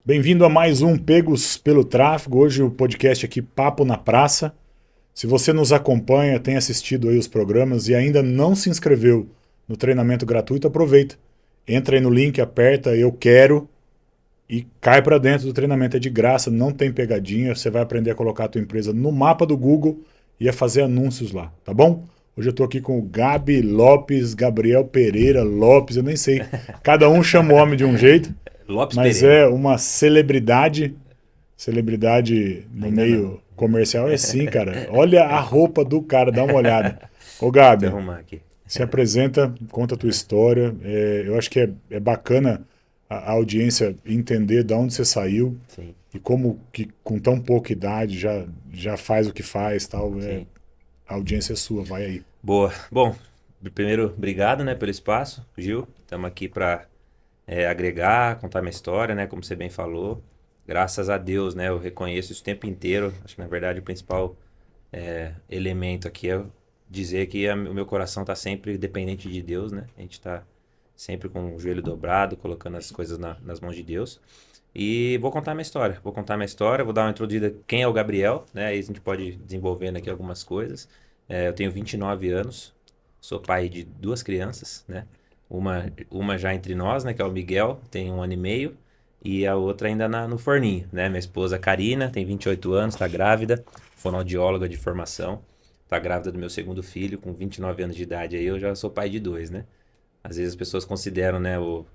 Bem-vindo a mais um Pegos pelo Tráfego. Hoje o podcast aqui Papo na Praça. Se você nos acompanha, tem assistido aí os programas e ainda não se inscreveu no treinamento gratuito, aproveita. Entra aí no link, aperta Eu Quero e cai para dentro do treinamento. É de graça, não tem pegadinha. Você vai aprender a colocar a tua empresa no mapa do Google e a fazer anúncios lá, tá bom? Hoje eu estou aqui com o Gabi Lopes, Gabriel Pereira Lopes, eu nem sei. Cada um chama o homem de um jeito. Lopes Mas Pereira. é uma celebridade no Ainda meio não. comercial. É sim, cara. Olha a roupa do cara, dá uma olhada. Ô, Vou Gabi, arrumar aqui. se apresenta, conta a tua história. Eu acho que é bacana a audiência entender de onde você saiu Sim, e como que com tão pouca idade já faz o que faz, tal. sim. A audiência é sua, vai aí. Boa. Bom, primeiro, obrigado, né, pelo espaço, Gil. Estamos aqui para agregar, contar minha história, né, como você bem falou. Graças a Deus, né, eu reconheço isso o tempo inteiro. Acho que, na verdade, o principal elemento aqui é dizer que o meu coração está sempre dependente de Deus, né? A gente está sempre com o joelho dobrado, colocando as coisas nas mãos de Deus. E vou contar minha história. Vou dar uma introduzida quem é o Gabriel, né? Aí a gente pode desenvolvendo aqui algumas coisas. Eu tenho 29 anos, sou pai de duas crianças, né? Uma já entre nós, né? Que é o Miguel, tem 1 ano e meio. E a outra ainda no forninho, né? Minha esposa Karina, tem 28 anos, está grávida, fonoaudióloga de formação. Está grávida do meu segundo filho, com 29 anos de idade. Aí eu já sou pai de dois, né? Às vezes as pessoas consideram, né, o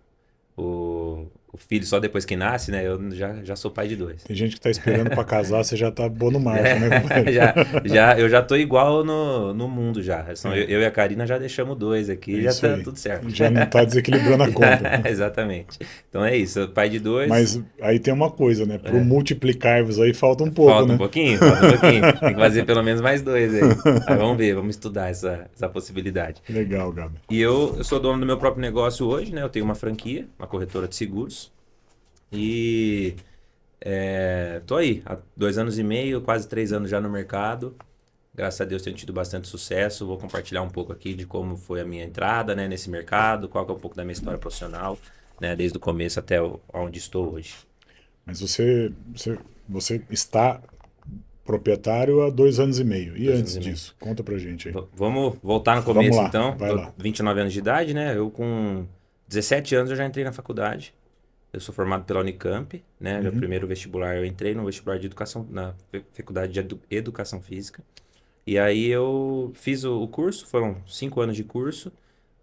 filho só depois que nasce, né? Eu já sou pai de dois. Tem gente que tá esperando para casar, você já tá bom no marcha, né, companheiro? Eu já tô igual no mundo já. Eu e a Karina já deixamos dois É aqui, já isso tá aí. tudo certo. Já não tá desequilibrando a conta. Exatamente. Então é isso, pai de dois. Mas aí tem uma coisa, né? Pro multiplicar-vos aí falta um pouco, Falta um né? pouquinho, falta um pouquinho. Tem que fazer pelo menos mais dois aí. Aí vamos ver, vamos estudar essa possibilidade. Legal, Gabi. E eu sou dono do meu próprio negócio hoje, né? Eu tenho uma franquia, uma corretora de seguros. E tô aí, há 2 anos e meio, quase 3 anos já no mercado. Graças a Deus tenho tido bastante sucesso. Vou compartilhar um pouco aqui de como foi a minha entrada, né, nesse mercado, qual que é um pouco da minha história profissional, né, desde o começo até onde estou hoje. Mas você está proprietário há 2 anos e meio. E 2 anos antes e meio. disso? Conta pra gente aí. Vamos voltar no Vamos começo lá, então. vai Eu, lá. 29 anos de idade, né? Eu com 17 anos eu já entrei na faculdade. Eu sou formado pela Unicamp, né? Meu primeiro vestibular eu entrei no vestibular de educação, na faculdade de educação física. E aí eu fiz o curso, foram 5 anos de curso.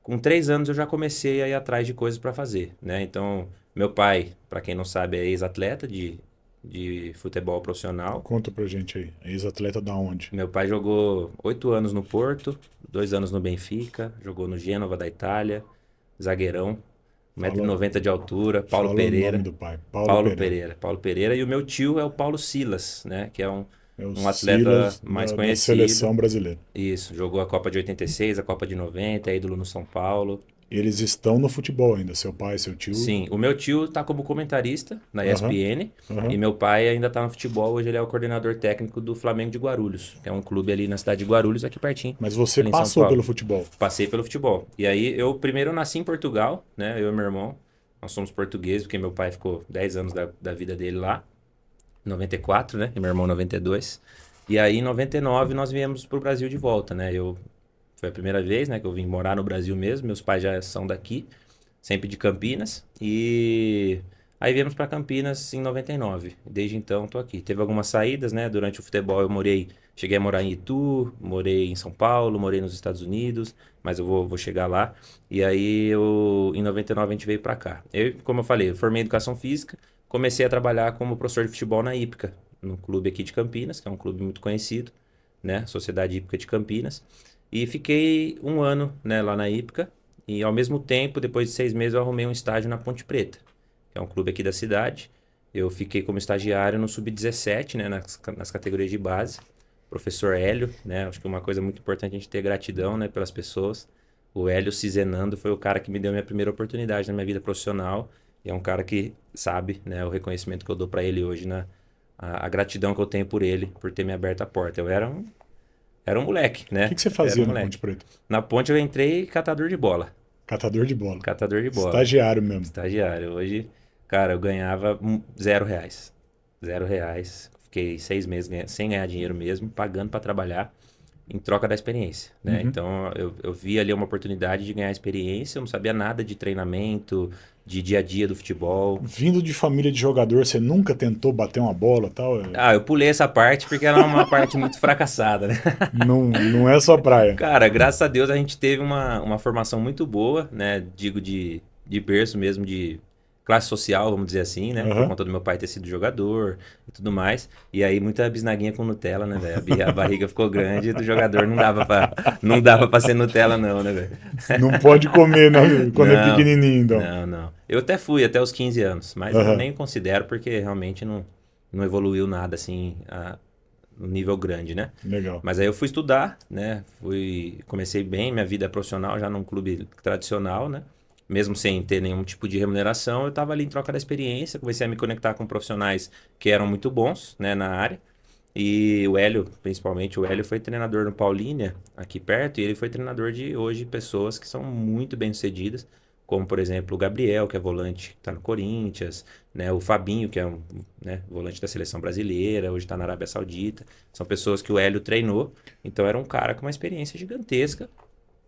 Com 3 anos eu já comecei a ir atrás de coisas para fazer, né? Então, meu pai, para quem não sabe, é ex-atleta de futebol profissional. Conta pra gente aí. Ex-atleta da onde? Meu pai jogou 8 anos no Porto, 2 anos no Benfica, jogou no Gênova da Itália, zagueirão, 1,90 Fala, m de altura, Paulo fala o nome Pereira. do pai. Paulo Pereira. Paulo Pereira. E o meu tio é o Paulo Silas, né? Que é É o um atleta Silas mais da conhecido. seleção brasileira. Isso, jogou a Copa de 86, a Copa de 90, é ídolo no São Paulo. Eles estão no futebol ainda, seu pai, seu tio. Sim, o meu tio tá como comentarista na Aham, ESPN aham. e meu pai ainda tá no futebol. Hoje ele é o coordenador técnico do Flamengo de Guarulhos, que é um clube ali na cidade de Guarulhos, aqui pertinho, Mas você ali em São passou pelo Paulo. futebol. Passei pelo futebol. E aí eu primeiro nasci em Portugal, né? Eu e meu irmão, nós somos portugueses, porque meu pai ficou 10 anos da vida dele lá, em 94, né? E meu irmão em 92. E aí em 99 nós viemos pro Brasil de volta, né? Foi a primeira vez, né, que eu vim morar no Brasil mesmo. Meus pais já são daqui, sempre de Campinas. E aí viemos para Campinas em 99. Desde então tô aqui. Teve algumas saídas, né? Durante o futebol cheguei a morar em Itu, morei em São Paulo, morei nos Estados Unidos, mas eu vou chegar lá. E aí em 99 a gente veio para cá. Como eu falei, eu formei em educação física, comecei a trabalhar como professor de futebol na Hípica, num clube aqui de Campinas, que é um clube muito conhecido, né? Sociedade Hípica de Campinas. E fiquei 1 ano, né, lá na Hípica. E ao mesmo tempo, depois de 6 meses, eu arrumei um estágio na Ponte Preta, que é um clube aqui da cidade. Eu fiquei como estagiário no Sub-17, né, nas categorias de base. Professor Hélio, né? Acho que uma coisa muito importante é a gente ter gratidão, né, pelas pessoas. O Hélio Cizenando foi o cara que me deu a minha primeira oportunidade na minha vida profissional. E é um cara que sabe, né, o reconhecimento que eu dou para ele hoje, a gratidão que eu tenho por ele, por ter me aberto a porta. Eu era um moleque, O né? que você Era fazia um na moleque. Ponte Preta? Na Ponte eu entrei catador de bola. Catador de bola. Catador de bola. Estagiário mesmo. Estagiário. Hoje, Cara, eu ganhava R$ 0. R$ 0. Fiquei 6 meses sem ganhar dinheiro mesmo, pagando para trabalhar em troca da experiência, né? Uhum. Então, eu vi ali uma oportunidade de ganhar experiência, eu não sabia nada de treinamento, de dia a dia do futebol. Vindo de família de jogador, você nunca tentou bater uma bola e tal? Ah, eu pulei essa parte porque ela é uma parte muito fracassada, né? Não, não é sua praia. Cara, graças a Deus a gente teve uma formação muito boa, né? Digo de berço mesmo, de classe social, vamos dizer assim, né? Por Aham. conta do meu pai ter sido jogador e tudo mais. E aí muita bisnaguinha com Nutella, né, velho? A barriga ficou grande e do jogador não dava pra ser Nutella não, né, velho? Não pode comer quando é Não, pequenininho, então. não. Eu até fui até os 15 anos, mas eu Aham. nem considero porque realmente não evoluiu nada assim no nível grande, né? Legal. Mas aí eu fui estudar, né? Comecei bem minha vida profissional já num clube tradicional, né? Mesmo sem ter nenhum tipo de remuneração, eu estava ali em troca da experiência, comecei a me conectar com profissionais que eram muito bons, né, na área. E o Hélio, principalmente, o Hélio foi treinador no Paulínia, aqui perto, e ele foi treinador de hoje pessoas que são muito bem-sucedidas, como, por exemplo, o Gabriel, que é volante, que está no Corinthians, né? O Fabinho, que é né, volante da seleção brasileira, hoje está na Arábia Saudita. São pessoas que o Hélio treinou, então era um cara com uma experiência gigantesca.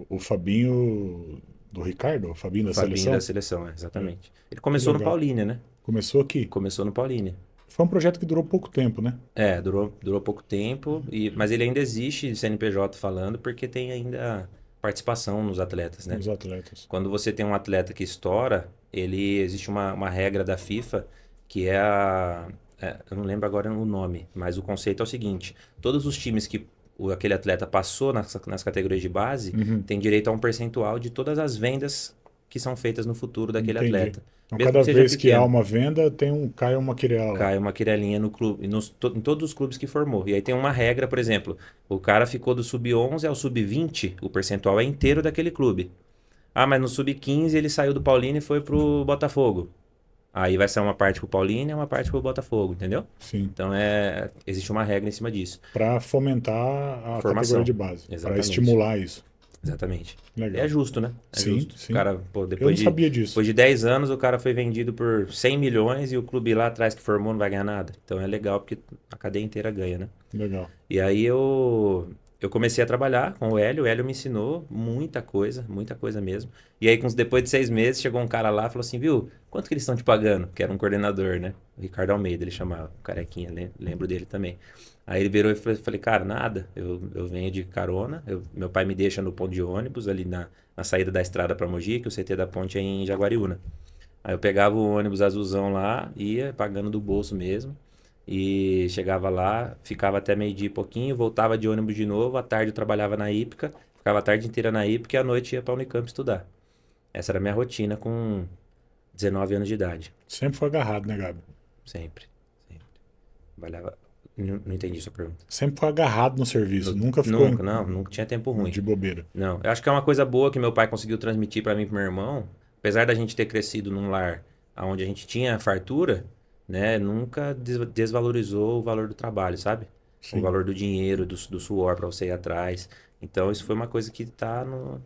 O Fabinho do Ricardo, o Fabinho O da Fabinho da seleção, seleção, é, exatamente. Ele que começou no legal. Paulínia, né? Começou aqui. Começou no Paulínia. Foi um projeto que durou pouco tempo, né? É, durou pouco tempo, mas ele ainda existe, CNPJ falando, porque tem ainda participação nos atletas, né? Os atletas. Quando você tem um atleta que estoura, existe uma regra da FIFA que eu não lembro agora o nome, mas o conceito é o seguinte: todos os times que aquele atleta passou nas categorias de base Uhum. têm direito a um percentual de todas as vendas que são feitas no futuro daquele Entendi. atleta, Então, mesmo que cada seja vez que há pequeno. uma venda, cai uma querela lá. Cai uma quirelinha no clube, em todos os clubes que formou. E aí tem uma regra, por exemplo, o cara ficou do sub-11 ao sub-20, o percentual é inteiro daquele clube. Ah, mas no sub-15 ele saiu do Paulínia e foi pro Botafogo. Aí vai ser uma parte pro Paulínia e uma parte pro Botafogo, entendeu? Sim. Então existe uma regra em cima disso. Para fomentar a categoria Formação. de base. Para Exatamente. estimular isso. Exatamente. E é Legal. justo, né? É Sim, justo. O sim. cara, pô, Eu não sabia disso. depois de 10 anos, o cara foi vendido por 100 milhões e o clube lá atrás que formou não vai ganhar nada. Então é legal porque a cadeia inteira ganha, né? Legal. E aí eu comecei a trabalhar com o Hélio me ensinou muita coisa mesmo. E aí, depois de 6 meses, chegou um cara lá e falou assim, viu, quanto que eles estão te pagando? Que era um coordenador, né? O Ricardo Almeida, ele chamava, o carequinha, lembro dele também. Aí ele virou e falei, cara, nada, eu venho de carona, meu pai me deixa no ponto de ônibus, ali na saída da estrada para Mogi, que o CT da ponte é em Jaguariúna. Aí eu pegava o ônibus azulzão lá, ia pagando do bolso mesmo. E chegava lá, ficava até meio-dia e pouquinho, voltava de ônibus de novo. À tarde eu trabalhava na Ípica, ficava a tarde inteira na Ípica e à noite ia para a Unicamp estudar. Essa era a minha rotina com 19 anos de idade. Sempre foi agarrado, né, Gabi? Sempre, sempre. Trabalhava. Não entendi sua pergunta. Sempre foi agarrado no serviço. Nunca ficou Nunca, não, nunca tinha tempo ruim. de bobeira. Não, eu acho que é uma coisa boa que meu pai conseguiu transmitir para mim e pro meu irmão. Apesar da gente ter crescido num lar onde a gente tinha fartura, né? Nunca desvalorizou o valor do trabalho, sabe? O Sim. valor do dinheiro, do suor para você ir atrás. Então, isso foi uma coisa que tá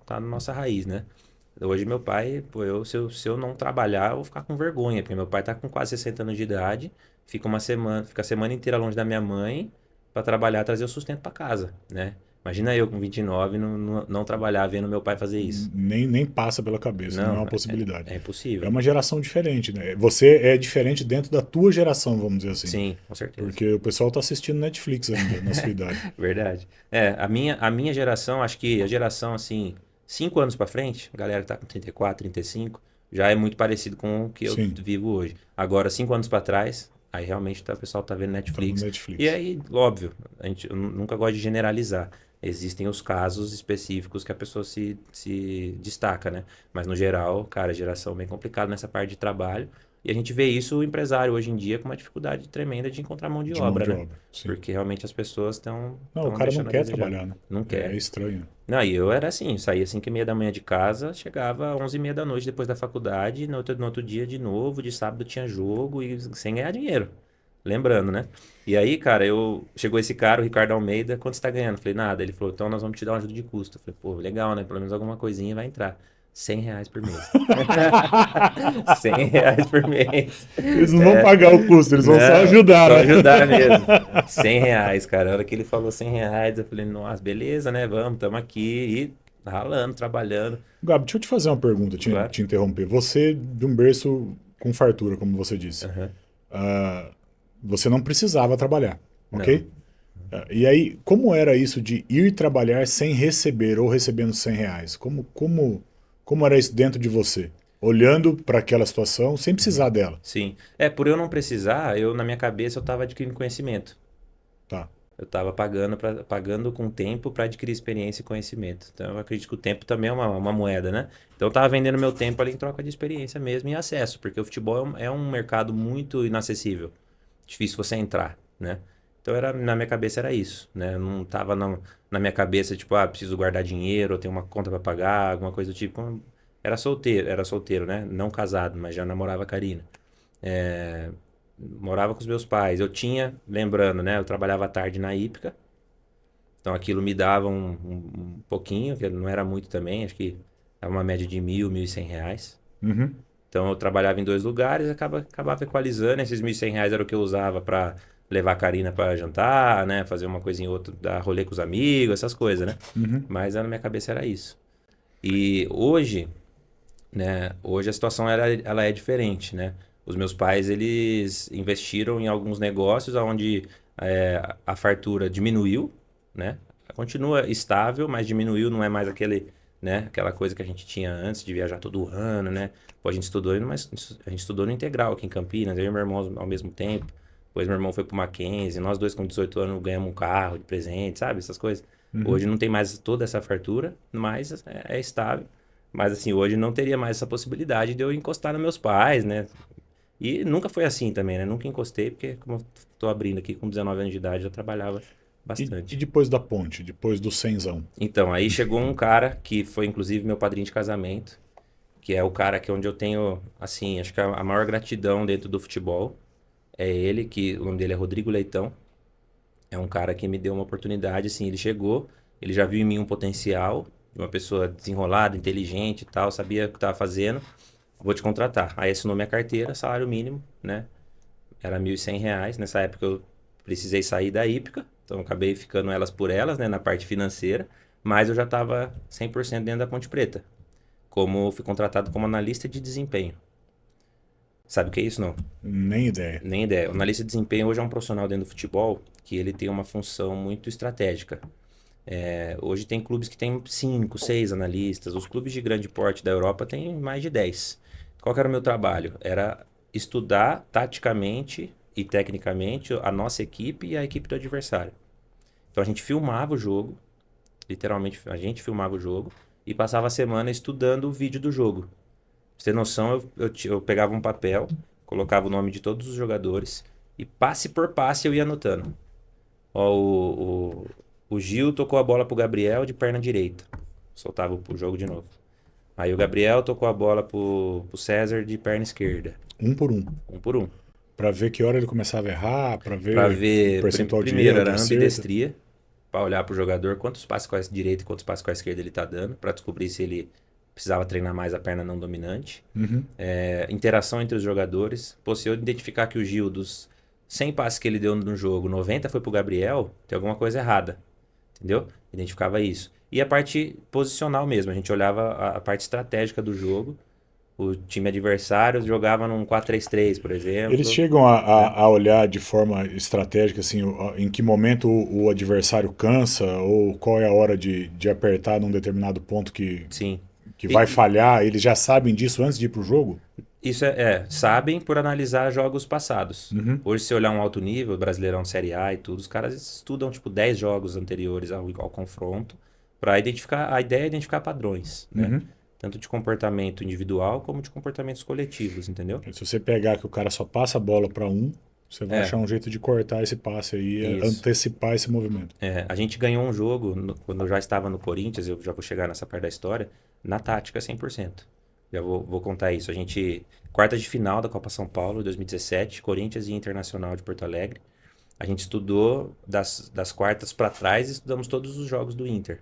na nossa raiz, né? Hoje, meu pai, pô, se eu não trabalhar, eu vou ficar com vergonha, porque meu pai tá com quase 60 anos de idade, fica a semana inteira longe da minha mãe para trabalhar, trazer o sustento para casa, né? Imagina eu com 29 não trabalhar vendo meu pai fazer isso. Nem passa pela cabeça, não é Não, uma possibilidade. é É impossível. uma geração diferente, né? Você é diferente dentro da tua geração, vamos dizer assim. Sim, com certeza. Porque o pessoal tá assistindo Netflix ainda, na sua idade. Verdade. A minha geração, acho que a geração, assim, 5 anos pra frente, a galera que tá com 34, 35, já é muito parecido com o que eu Sim, vivo hoje. Agora, 5 anos pra trás, aí realmente o pessoal tá vendo tá no Netflix. E Netflix. aí, óbvio, eu nunca gosto de generalizar. Existem os casos específicos que a pessoa se destaca, né? Mas no geral, cara, geração bem complicada nessa parte de trabalho. E a gente vê isso o empresário hoje em dia com uma dificuldade tremenda de encontrar mão de De mão obra, de né? obra, sim. Porque realmente as pessoas estão Não, o cara não deixando a quer desejar. trabalhar, né? Não É quer. estranho. Não, e eu era assim, saía 5h30 da manhã de casa, chegava 11h30 da noite depois da faculdade, no outro dia de novo, de sábado tinha jogo e sem ganhar dinheiro. Lembrando, né? E aí, cara, chegou esse cara, o Ricardo Almeida, quanto você tá ganhando? Eu falei, nada. Ele falou, então nós vamos te dar uma ajuda de custo. Eu falei, pô, legal, né? Pelo menos alguma coisinha vai entrar. R$ 100 por mês. R$ 100 por mês. Eles não vão pagar o custo, eles vão só Não, ajudar, só né? ajudar mesmo. R$ 100, cara. A hora que ele falou R$ 100, eu falei, nossa, beleza, né? Vamos, estamos aqui e ralando, trabalhando. Gabi, deixa eu te fazer uma pergunta, Claro. te interromper. Você, de um berço com fartura, como você disse, Aham. você não precisava trabalhar, ok? Não. E aí, como era isso de ir trabalhar sem receber ou recebendo R$ 100? Como era isso dentro de você? Olhando para aquela situação sem precisar dela. Sim. Por eu não precisar, na minha cabeça, eu estava adquirindo conhecimento. Tá. Eu estava pagando com tempo para adquirir experiência e conhecimento. Então, eu acredito que o tempo também é uma moeda, né? Então, eu estava vendendo meu tempo ali em troca de experiência mesmo e acesso, porque o futebol é um mercado muito inacessível. Difícil você entrar, né? Então, na minha cabeça era isso, né? Eu não estava na minha cabeça, tipo, preciso guardar dinheiro, eu tenho uma conta para pagar, alguma coisa do tipo. Era solteiro, né? Não casado, mas já namorava a Karina. É, morava com os meus pais. Eu tinha, lembrando, né? Eu trabalhava à tarde na Hípica. Então aquilo me dava um pouquinho, que não era muito também. Acho que era uma média de R$ 1.100. Uhum. Então eu trabalhava em 2 lugares, acabava equalizando. Esses R$ 1.100 era o que eu usava para levar a Karina para jantar, né? Fazer uma coisinha ou outra, dar rolê com os amigos, essas coisas, né? Uhum. Mas na minha cabeça era isso. E hoje, né? Hoje a situação ela é diferente, né? Os meus pais, eles investiram em alguns negócios onde a fartura diminuiu, né? Continua estável, mas diminuiu, não é mais aquela coisa que a gente tinha antes de viajar todo ano, né? Pô, a gente estudou no Integral aqui em Campinas, eu e meu irmão ao mesmo tempo. Depois meu irmão foi pro Mackenzie, nós dois com 18 anos ganhamos um carro de presente, sabe? Essas coisas. Uhum. Hoje não tem mais toda essa fartura, mas é estável. Mas assim, hoje não teria mais essa possibilidade de eu encostar nos meus pais, né? E nunca foi assim também, né? Nunca encostei, porque como eu tô abrindo aqui com 19 anos de idade, eu trabalhava E bastante. depois da ponte, depois do cenzão? Então, aí chegou um cara que foi inclusive meu padrinho de casamento, que é o cara que onde eu tenho, assim, acho que a maior gratidão dentro do futebol. É ele, que o nome dele é Rodrigo Leitão. É um cara que me deu uma oportunidade, assim, ele chegou, ele já viu em mim um potencial, de uma pessoa desenrolada, inteligente e tal, sabia o que estava fazendo, vou te contratar. Aí assinou minha carteira, salário mínimo, né? Era R$ 1.100. Nessa época eu precisei sair da Hípica, então eu acabei ficando elas por elas, né, na parte financeira, mas eu já estava 100% dentro da Ponte Preta, como fui contratado como analista de desempenho. Sabe o que é isso, não? Nem ideia. Nem ideia. O analista de desempenho hoje é um profissional dentro do futebol que ele tem uma função muito estratégica. Hoje tem clubes que têm 5, 6 analistas. Os clubes de grande porte da Europa têm mais de 10. Qual que era o meu trabalho? Era estudar taticamente e tecnicamente a nossa equipe e a equipe do adversário. Então a gente filmava o jogo, literalmente a gente filmava o jogo e passava a semana estudando o vídeo do jogo. Pra você ter noção, eu pegava um papel, colocava o nome de todos os jogadores e passe por passe eu ia anotando. Ó, o Gil tocou a bola pro Gabriel de perna direita. Soltava o jogo de novo. Aí o Gabriel tocou a bola pro César de perna esquerda. Um por um. Um por um. Para ver que hora ele começava a errar, para Pra ver o ver, percentual de primeiro erro, de era acerto. ambidestria, pra olhar pro jogador quantos passos com a direita e quantos passos com a esquerda ele tá dando, pra descobrir se ele precisava treinar mais a perna não dominante. Uhum. Interação entre os jogadores. Pô, se eu identificar que o Gil, dos 100 passes que ele deu no jogo, 90 foi pro Gabriel, tem alguma coisa errada. Entendeu? Identificava isso. E a parte posicional mesmo, a gente olhava a parte estratégica do jogo. O time adversário jogava num 4-3-3, por Eles exemplo, chegam né? a olhar de forma estratégica, assim, em que momento o adversário cansa ou qual é a hora de apertar num determinado ponto Sim. que vai E falhar. Eles já sabem disso antes de ir pro jogo? isso sabem por analisar jogos passados. Uhum. Hoje, se olhar um alto nível, Brasileirão Série A e tudo, os caras estudam tipo 10 jogos anteriores ao confronto para identificar. A ideia é identificar padrões, né? Uhum. Tanto de comportamento individual como de comportamentos coletivos, entendeu? Se você pegar que o cara só passa a bola para um, você vai É, achar um jeito de cortar esse passe aí, isso. antecipar esse movimento. A gente ganhou um jogo, quando eu já estava no Corinthians, eu já vou chegar nessa parte da história, na tática 100%. Já vou contar isso. A gente, quarta de final da Copa São Paulo, 2017, Corinthians e Internacional de Porto Alegre. A gente estudou das quartas para trás e estudamos todos os jogos do Inter.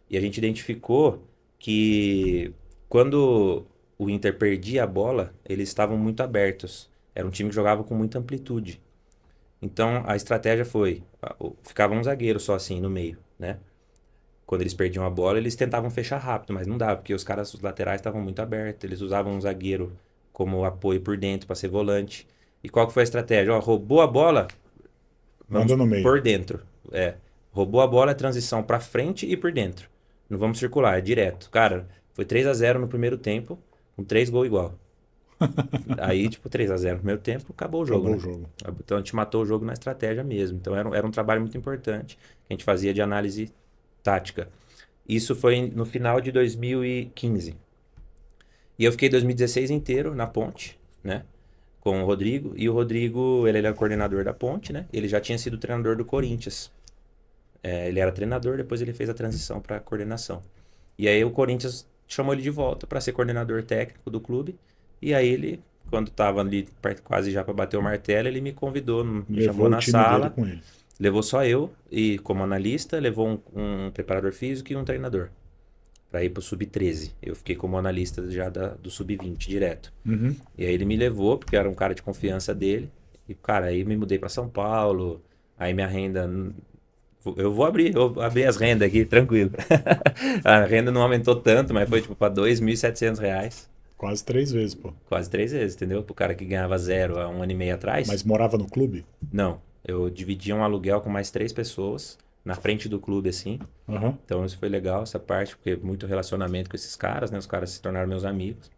E a gente identificou que quando o Inter perdia a bola, eles estavam muito abertos. Era um time que jogava com muita amplitude. Então, a estratégia foi, ficava um zagueiro só assim no meio, né? Quando eles perdiam a bola, eles tentavam fechar rápido, mas não dava, porque os laterais estavam muito abertos. Eles usavam um zagueiro como apoio por dentro para ser volante. E qual que foi a estratégia? Ó, roubou a bola, vamos Manda no meio. por dentro. Roubou a bola, é transição para frente e por dentro. Não vamos circular, é direto. Cara, foi 3-0 no primeiro tempo, com 3 gols igual. Aí, tipo, 3-0 no primeiro tempo, acabou o jogo, Acabou né? o jogo. Então a gente matou o jogo na estratégia mesmo. Então era um trabalho muito importante que a gente fazia de análise tática. Isso foi no final de 2015. E eu fiquei 2016 inteiro na Ponte, né? Com o Rodrigo. E o Rodrigo, ele era coordenador da Ponte, né? Ele já tinha sido treinador do Corinthians. Ele era treinador, depois ele fez a transição para coordenação. E aí o Corinthians chamou ele de volta para ser coordenador técnico do clube. E aí ele, quando estava ali quase já para bater o martelo, ele me convidou, me chamou Levou o na time dele sala. com ele. Levou só eu e como analista, levou um preparador físico e um treinador para ir pro sub-13. Eu fiquei como analista já do sub-20 direto. Uhum. E aí ele me levou, porque eu era um cara de confiança dele. E, cara, aí me mudei para São Paulo. Aí minha renda. Eu vou abrir as rendas aqui, tranquilo. A renda não aumentou tanto, mas foi tipo para R$ 2.700. Quase 3 vezes, pô. Quase 3 vezes, entendeu? Pro cara que ganhava zero há um ano e meio atrás. Mas morava no clube? Não, eu dividia um aluguel com mais 3 pessoas, na frente do clube, assim. Aham. Então isso foi legal, essa parte, porque muito relacionamento com esses caras, né? Os caras se tornaram meus amigos.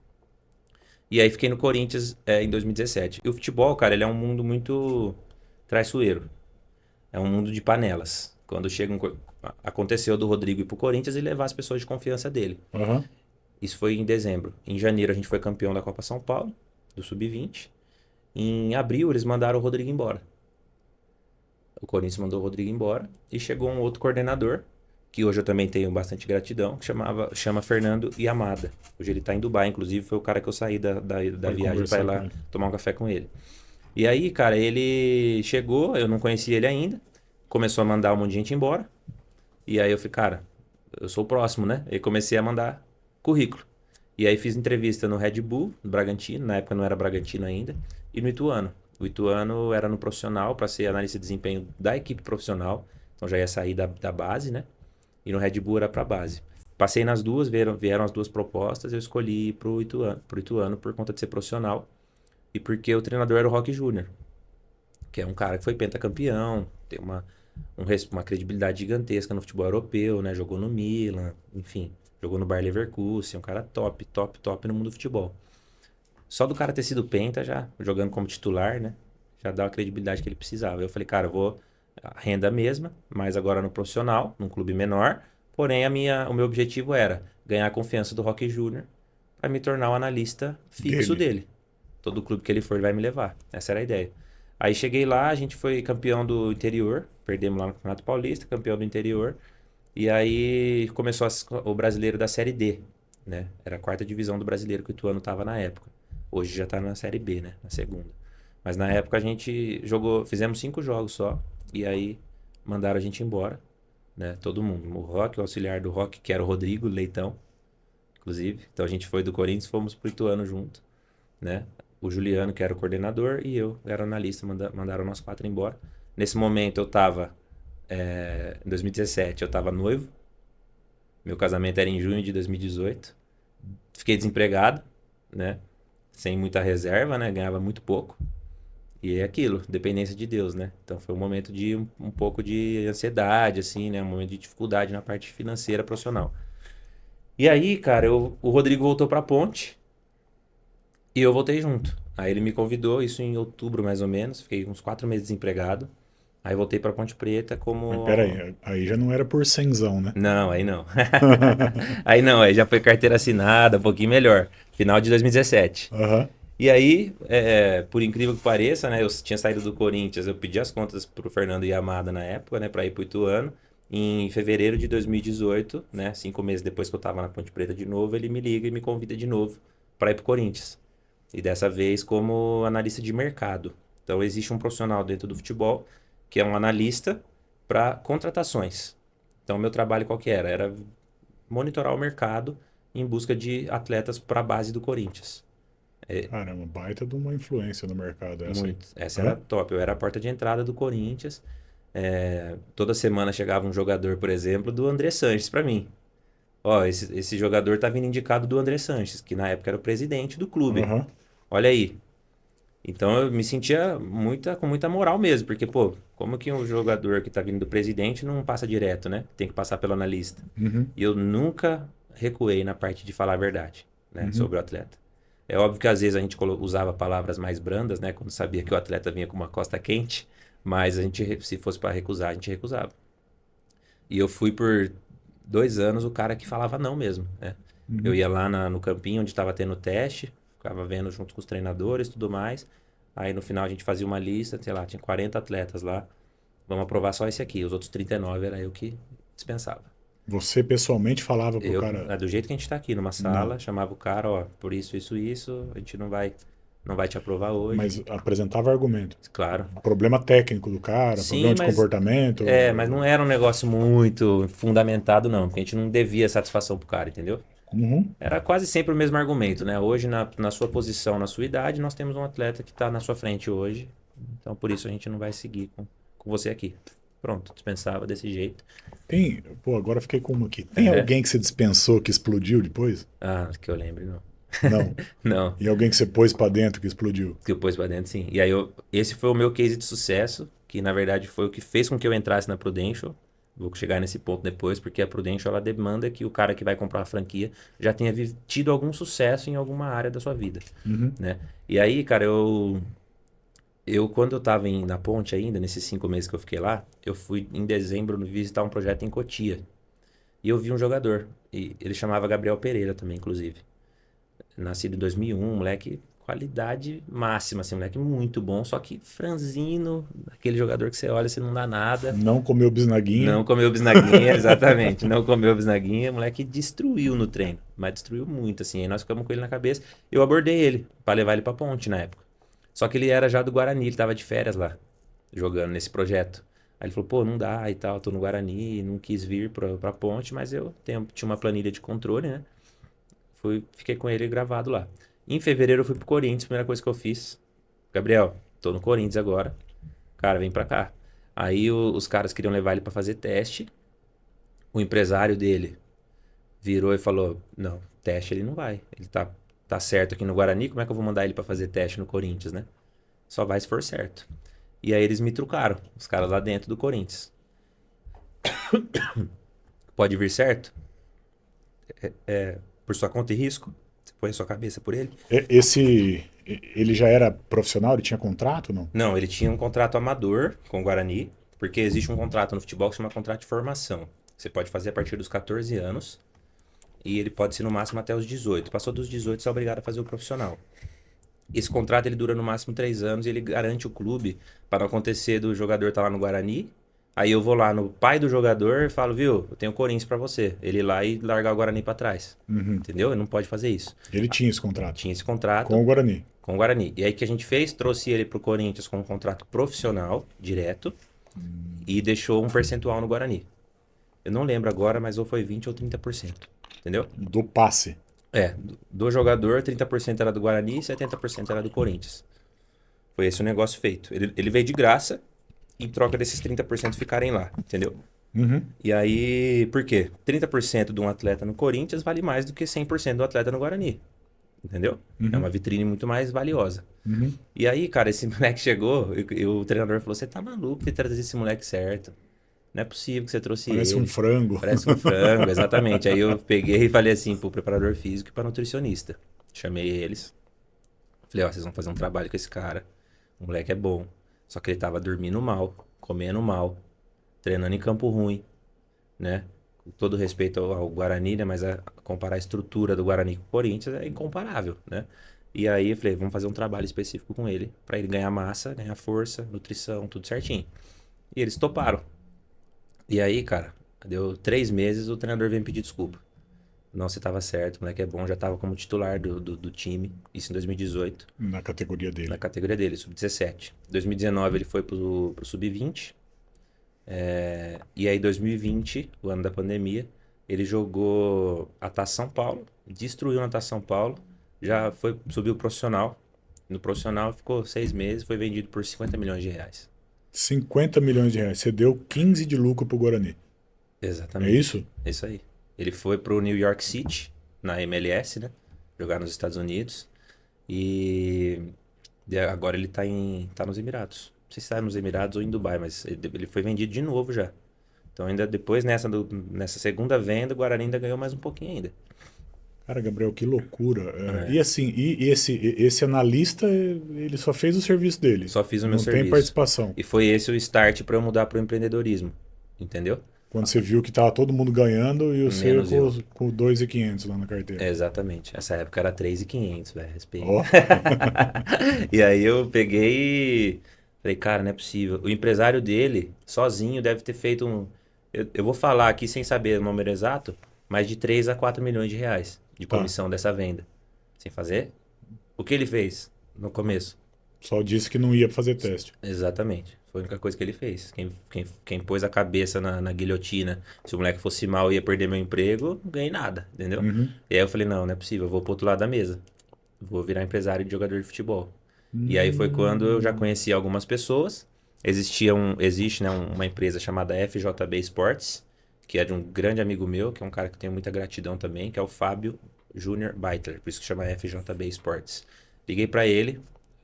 E aí fiquei no Corinthians em 2017. E o futebol, cara, ele é um mundo muito traiçoeiro. É um mundo de panelas. Quando chega aconteceu do Rodrigo ir pro Corinthians e levar as pessoas de confiança dele. Aham. Isso foi em dezembro. Em janeiro a gente foi campeão da Copa São Paulo, do Sub-20. Em abril eles mandaram o Rodrigo embora. O Corinthians mandou o Rodrigo embora e chegou um outro coordenador, que hoje eu também tenho bastante gratidão, que chama Fernando Yamada. Hoje ele está em Dubai, inclusive foi o cara que eu saí da viagem para ir lá tomar um café com ele. E aí, cara, ele chegou, eu não conhecia ele ainda, começou a mandar um monte de gente embora. E aí eu falei, cara, eu sou o próximo, né? E comecei a mandar currículo. E aí fiz entrevista no Red Bull, no Bragantino, na época não era Bragantino ainda, e no Ituano. O Ituano era no profissional para ser analista de desempenho da equipe profissional, então já ia sair da base, né? E no Red Bull era para base. Passei nas duas, vieram as duas propostas, eu escolhi ir pro Ituano por conta de ser profissional e porque o treinador era o Roque Júnior, que é um cara que foi pentacampeão, tem uma credibilidade gigantesca no futebol europeu, né? Jogou no Milan, enfim, jogou no Bayer Leverkusen, um cara top, top, top no mundo do futebol. Só do cara ter sido penta já, jogando como titular, né? Já dá a credibilidade que ele precisava. Eu falei, cara, eu vou a renda mesma, mas agora no profissional, num clube menor. Porém, o meu objetivo era ganhar a confiança do Roque Júnior para me tornar o analista fixo dele. Todo clube que ele for, ele vai me levar. Essa era a ideia. Aí cheguei lá, a gente foi campeão do interior, perdemos lá no Campeonato Paulista, campeão do interior. E aí começou o brasileiro da Série D, né? Era a quarta divisão do brasileiro que o Ituano estava na época. Hoje já tá na Série B, né? Na segunda. Mas na época a gente fizemos 5 jogos só. E aí mandaram a gente embora, né? Todo mundo. O Roque, o auxiliar do Roque, que era o Rodrigo Leitão, inclusive. Então a gente foi do Corinthians, fomos pro Ituano junto, né? O Juliano, que era o coordenador, e eu era analista. Mandaram nós 4 embora. Nesse momento eu tava... em 2017 eu tava noivo. Meu casamento era em junho de 2018. Fiquei desempregado, né? Sem muita reserva, né? Ganhava muito pouco. E é aquilo, dependência de Deus, né? Então foi um momento de um pouco de ansiedade, assim, né? Um momento de dificuldade na parte financeira profissional. E aí, cara, o Rodrigo voltou pra Ponte e eu voltei junto. Aí ele me convidou, isso em outubro mais ou menos. Fiquei uns 4 meses desempregado. Aí voltei pra Ponte Preta como... Mas peraí, aí já não era por cenzão, né? Não, aí não. Aí não, aí já foi carteira assinada, um pouquinho melhor. Final de 2017. Aham. E aí, por incrível que pareça, né? Eu tinha saído do Corinthians, eu pedi as contas pro Fernando Yamada na época, né? Pra ir pro Ituano. Em fevereiro de 2018, né? 5 meses depois que eu tava na Ponte Preta de novo, ele me liga e me convida de novo pra ir pro Corinthians. E dessa vez como analista de mercado. Então existe um profissional dentro do futebol que é um analista para contratações. Então, meu trabalho qual que era? Era monitorar o mercado em busca de atletas para a base do Corinthians. Cara, é uma baita de uma influência no mercado essa aí. Muito. Essa era top. Eu era a porta de entrada do Corinthians. Toda semana chegava um jogador, por exemplo, do André Sanches para mim. Ó, esse jogador tá vindo indicado do André Sanches, que na época era o presidente do clube. Aham. Olha aí. Então eu me sentia com muita moral mesmo, porque, pô, como que um jogador que tá vindo do presidente não passa direto, né? Tem que passar pelo analista. Uhum. E eu nunca recuei na parte de falar a verdade, né, Uhum. sobre o atleta. É óbvio que às vezes a gente usava palavras mais brandas, né, quando sabia que o atleta vinha com uma costa quente, mas a gente, se fosse para recusar, a gente recusava. E eu fui por 2 anos o cara que falava não mesmo, né? Eu Uhum. ia lá no campinho onde estava tendo o teste, ficava vendo junto com os treinadores e tudo mais. Aí no final a gente fazia uma lista, sei lá, tinha 40 atletas lá. Vamos aprovar só esse aqui. Os outros 39 era eu que dispensava. Você pessoalmente falava pro Eu, cara, do jeito que a gente tá aqui, numa não, sala, chamava o cara, ó, por isso, a gente não vai te aprovar hoje. mas apresentava argumento. Claro. Problema técnico do cara, problema Sim, de mas comportamento. mas não era um negócio muito fundamentado, não, porque a gente não devia satisfação pro cara, entendeu? Uhum. Era quase sempre o mesmo argumento, né? Hoje, na sua posição, na sua idade, nós temos um atleta que está na sua frente hoje. Então, por isso, a gente não vai seguir com você aqui. Pronto, dispensava desse jeito. Pô, agora fiquei com uma aqui. Tem alguém que você dispensou que explodiu depois? Ah, que eu lembre, não. Não. Não, E alguém que você pôs pra dentro que explodiu? que eu pus pra dentro, sim. E aí, esse foi o meu case de sucesso, que na verdade foi o que fez com que eu entrasse na Prudential. Vou chegar nesse ponto depois, porque a Prudential ela demanda que o cara que vai comprar a franquia já tenha tido algum sucesso em alguma área da sua vida, Uhum. né? E aí, cara, quando eu tava na Ponte ainda, nesses 5 meses que eu fiquei lá, eu fui em dezembro visitar um projeto em Cotia. E eu vi um jogador, e ele chamava Gabriel Pereira também, inclusive. Nascido em 2001, moleque qualidade máxima, assim, moleque muito bom, só que franzino, aquele jogador que você olha, você não dá nada. Não comeu bisnaguinha. Não comeu bisnaguinha, exatamente. Não comeu bisnaguinha, o moleque destruiu no treino, mas destruiu muito, assim. Aí nós ficamos com ele na cabeça. Eu abordei ele pra levar ele pra Ponte na época. Só que ele era já do Guarani, ele tava de férias lá, jogando nesse projeto. Aí ele falou, pô, não dá e tal, tô no Guarani, não quis vir pra Ponte, mas eu tinha uma planilha de controle, né? Fiquei com ele gravado lá. Em fevereiro eu fui pro Corinthians, primeira coisa que eu fiz. Gabriel, tô no Corinthians agora. Cara, vem pra cá. Aí os caras queriam levar ele pra fazer teste. O empresário dele virou e falou, não, teste ele não vai. Ele tá certo aqui no Guarani, como é que eu vou mandar ele pra fazer teste no Corinthians, né? Só vai se for certo. E aí eles me trucaram, os caras lá dentro do Corinthians. Pode vir certo? Por sua conta e risco? Você põe a sua cabeça por ele? Ele já era profissional? Ele tinha contrato, não? Não, ele tinha um contrato amador com o Guarani, porque existe um contrato no futebol que se chama contrato de formação. Você pode fazer a partir dos 14 anos e ele pode ser no máximo até os 18. Passou dos 18, você é obrigado a fazer o profissional. Esse contrato ele dura no máximo 3 anos e ele garante o clube para não acontecer do jogador estar lá no Guarani. Aí eu vou lá no pai do jogador e falo, viu, eu tenho o Corinthians para você. Ele ir lá e largar o Guarani para trás. Uhum. Entendeu? Ele não pode fazer isso. Ele tinha esse contrato. Tinha esse contrato Com o Guarani. com o Guarani. E aí o que a gente fez? Trouxe ele pro Corinthians com um contrato profissional, direto, e deixou um percentual no Guarani. Eu não lembro agora, mas ou foi 20% ou 30%. Entendeu? Do passe. Do jogador, 30% era do Guarani e 70% era do Corinthians. Foi esse o negócio feito. Ele veio de graça, em troca desses 30% ficarem lá, entendeu? Uhum. E aí, por quê? 30% de um atleta no Corinthians vale mais do que 100% do atleta no Guarani. Entendeu? É uma vitrine muito mais valiosa. Uhum. E aí, cara, esse moleque chegou e o treinador falou, você tá maluco de trazer esse moleque certo. Não é possível que você trouxe Parece ele. um frango. Parece um frango, exatamente. Aí eu peguei e falei assim pro preparador físico e pra nutricionista. Chamei eles. Falei, ó, vocês vão fazer um trabalho com esse cara. O moleque é bom. Só que ele tava dormindo mal, comendo mal, treinando em campo ruim, né? Com todo respeito ao Guarani, né? Mas comparar a estrutura do Guarani com o Corinthians é incomparável, né? E aí eu falei, vamos fazer um trabalho específico com ele, pra ele ganhar massa, ganhar força, nutrição, tudo certinho. E eles toparam. E aí, cara, deu 3 meses, o treinador veio me pedir desculpa. Não, você tava certo, o moleque é bom, já tava como titular do time, isso em 2018, Na categoria dele. na categoria dele, sub-17. 2019 ele foi pro sub-20, e aí 2020, o ano da pandemia, Ele jogou a Taça São Paulo, destruiu na Taça São Paulo, já foi, subiu profissional. No profissional ficou 6 meses, foi vendido por 50 milhões de reais. 50 milhões de reais. Você deu 15 de lucro pro Guarani. Exatamente. É isso? Isso aí. Ele foi pro New York City, na MLS, né? Jogar nos Estados Unidos. E agora ele tá nos Emirados. Não sei se tá nos Emirados ou em Dubai, mas ele foi vendido de novo já. Então ainda depois, nessa segunda venda, o Guarani ainda ganhou mais um pouquinho ainda. Cara, Gabriel, que loucura. É. E assim, esse analista, ele só fez o serviço dele. Só fiz o meu Não serviço. tem participação. E foi esse o start para eu mudar pro empreendedorismo. Entendeu? Quando você viu que tava todo mundo ganhando e você Menos eu. com 2.500 lá na carteira. Exatamente. Essa época era 3.500, velho. Respeito. Ó, E aí eu peguei e falei, cara, não é possível. O empresário dele, sozinho, deve ter feito um. Eu vou falar aqui sem saber o número exato, mas de 3 a 4 milhões de reais de Tá. comissão dessa venda. Sem fazer? O que ele fez no começo? só disse que não ia fazer teste. Exatamente. Foi a única coisa que ele fez. Quem pôs a cabeça na guilhotina, se o moleque fosse mal e ia perder meu emprego, não ganhei nada, entendeu? Uhum. E aí eu falei, não é possível, eu vou pro outro lado da mesa. Vou virar empresário de jogador de futebol. E aí foi quando eu já conheci algumas pessoas. Existe, né, uma empresa chamada FJB Sports, que é de um grande amigo meu, que é um cara que eu tenho muita gratidão também, que é o Fábio Júnior Beitler, por isso que chama FJB Sports. Liguei pra ele,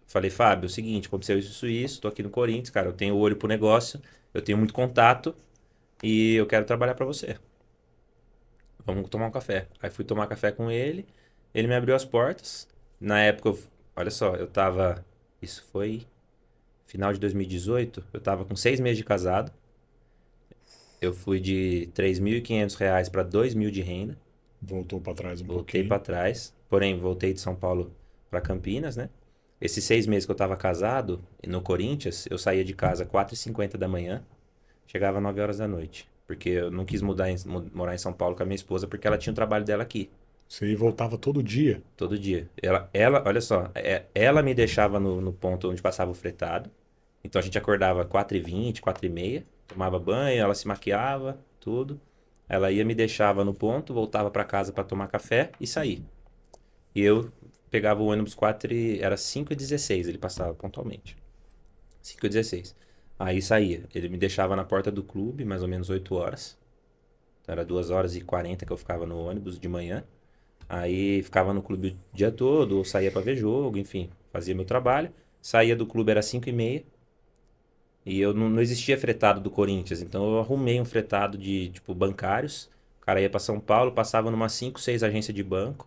falei, Fábio, é o seguinte, aconteceu isso, tô aqui no Corinthians, cara, eu tenho olho pro negócio, eu tenho muito contato e eu quero trabalhar pra você. Vamos tomar um café. Aí fui tomar café com ele, ele me abriu as portas. Na época, olha só, isso foi final de 2018, eu tava com 6 meses de casado. Eu fui de R$ 3.500 para 2.000 de renda. Voltou para trás um Voltei pouquinho. para trás. Porém, voltei de São Paulo para Campinas, né? Esses 6 meses que eu tava casado, no Corinthians, eu saía de casa às 4h50 da manhã, chegava às 9 horas da noite. Porque eu não quis morar em São Paulo com a minha esposa, porque ela tinha o trabalho dela aqui. Você ia e voltava todo dia. Todo dia. Olha só, ela me deixava no ponto onde passava o fretado. Então a gente acordava 4h20, 4h30, tomava banho, ela se maquiava, tudo. Ela ia me deixava no ponto, voltava para casa para tomar café e sair. E eu pegava o ônibus era 5h16, ele passava pontualmente. 5h16. Aí saía. Ele me deixava na porta do clube, mais ou menos 8 horas. Então era 2h40 que eu ficava no ônibus de manhã. Aí ficava no clube o dia todo, ou saía para ver jogo, enfim, fazia meu trabalho. Saía do clube, era 5h30. E eu não existia fretado do Corinthians, então eu arrumei um fretado de, tipo, bancários. O cara ia para São Paulo, passava numa 5, 6 agências de banco.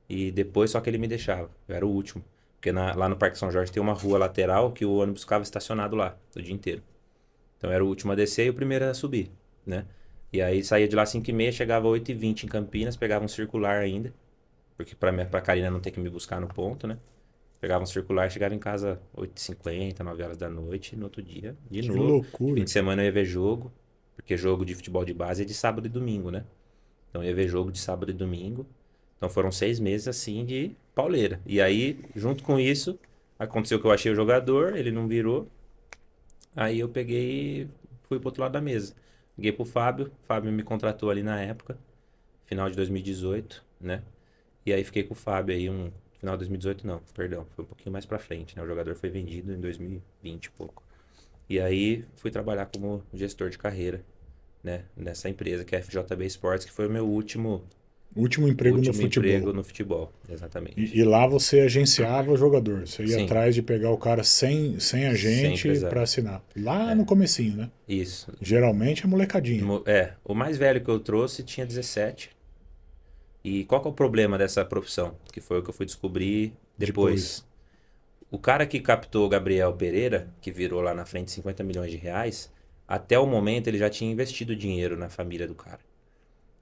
E depois só que ele me deixava. Eu era o último. Porque lá no Parque São Jorge tem uma rua lateral que o ônibus ficava estacionado lá o dia inteiro. Então eu era o último a descer e o primeiro a subir, né? E aí saía de lá 5h30, chegava 8h20 em Campinas, pegava um circular ainda. Porque pra Karina não ter que me buscar no ponto, né? Pegava um circular, chegava em casa 8h50, 9 horas da noite, e no outro dia, de Que novo. loucura. Fim de semana eu ia ver jogo, porque jogo de futebol de base é de sábado e domingo, né? Então eu ia ver jogo de sábado e domingo. Então foram 6 meses assim de pauleira. E aí, junto com isso, aconteceu que eu achei o jogador, ele não virou. Aí eu peguei e fui pro outro lado da mesa. Liguei pro Fábio, o Fábio me contratou ali na época, final de 2018, né? E aí fiquei com o Fábio aí final de 2018 não, perdão, foi um pouquinho mais pra frente, né? O jogador foi vendido em 2020 e pouco. E aí fui trabalhar como gestor de carreira, né? Nessa empresa que é a FJB Sports, que foi o meu último Último emprego no futebol. emprego no futebol, exatamente. E lá você agenciava o jogador. Você ia Sim. atrás de pegar o cara sem agente empresário. para assinar. Lá no comecinho, né? Isso. Geralmente é molecadinha. O mais velho que eu trouxe tinha 17. E qual que é o problema dessa profissão? Que foi o que eu fui descobrir depois. O cara que captou o Gabriel Pereira, que virou lá na frente 50 milhões de reais, até o momento ele já tinha investido dinheiro na família do cara.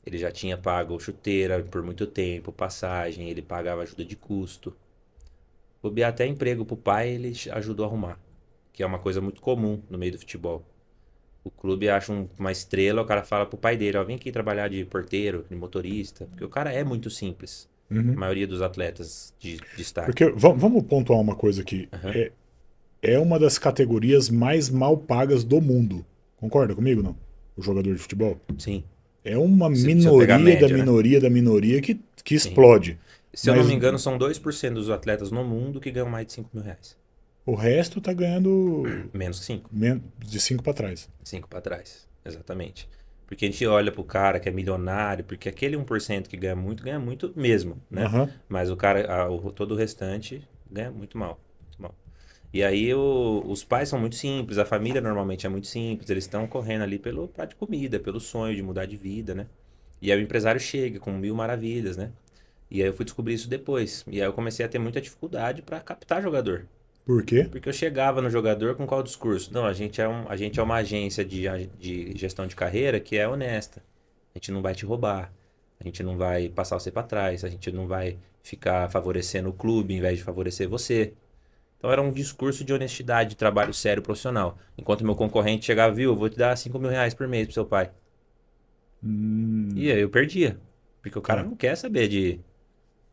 Ele já tinha pago chuteira por muito tempo, passagem, ele pagava ajuda de custo. Bobear até emprego pro pai, ele ajudou a arrumar. Que é uma coisa muito comum no meio do futebol. O clube acha uma estrela, o cara fala pro pai dele, ó, vem aqui trabalhar de porteiro, de motorista. Porque o cara é muito simples. A maioria dos atletas de destaque. Porque vamos pontuar uma coisa aqui. Uhum. É uma das categorias mais mal pagas do mundo. Concorda comigo, não? O jogador de futebol. Sim. é uma Se eu pegar a minoria da média, né? minoria da minoria que Sim. explode. Se eu não Mas me engano, são 2% dos atletas no mundo que ganham mais de 5 mil reais. o resto tá ganhando Menos que 5. de 5 para trás. 5 para trás. Exatamente. Porque a gente olha pro cara que é milionário, porque aquele 1% que ganha muito mesmo, né? Aham. Mas o cara, todo o restante ganha muito mal. Muito mal. E aí os pais são muito simples, a família normalmente é muito simples, eles estão correndo ali pelo prato de comida, pelo sonho de mudar de vida, né? E aí o empresário chega com mil maravilhas, né? E aí eu fui descobrir isso depois. E aí eu comecei a ter muita dificuldade para captar jogador. Por quê? Porque eu chegava no jogador com qual discurso? Não, a gente é uma agência de gestão de carreira que é honesta. A gente não vai te roubar. A gente não vai passar você para trás. A gente não vai ficar favorecendo o clube em vez de favorecer você. Então era um discurso de honestidade, de trabalho sério, profissional. Enquanto meu concorrente chegava, viu, eu vou te dar 5 mil reais por mês pro seu pai. E aí eu perdia. Porque o cara Tá. não quer saber de...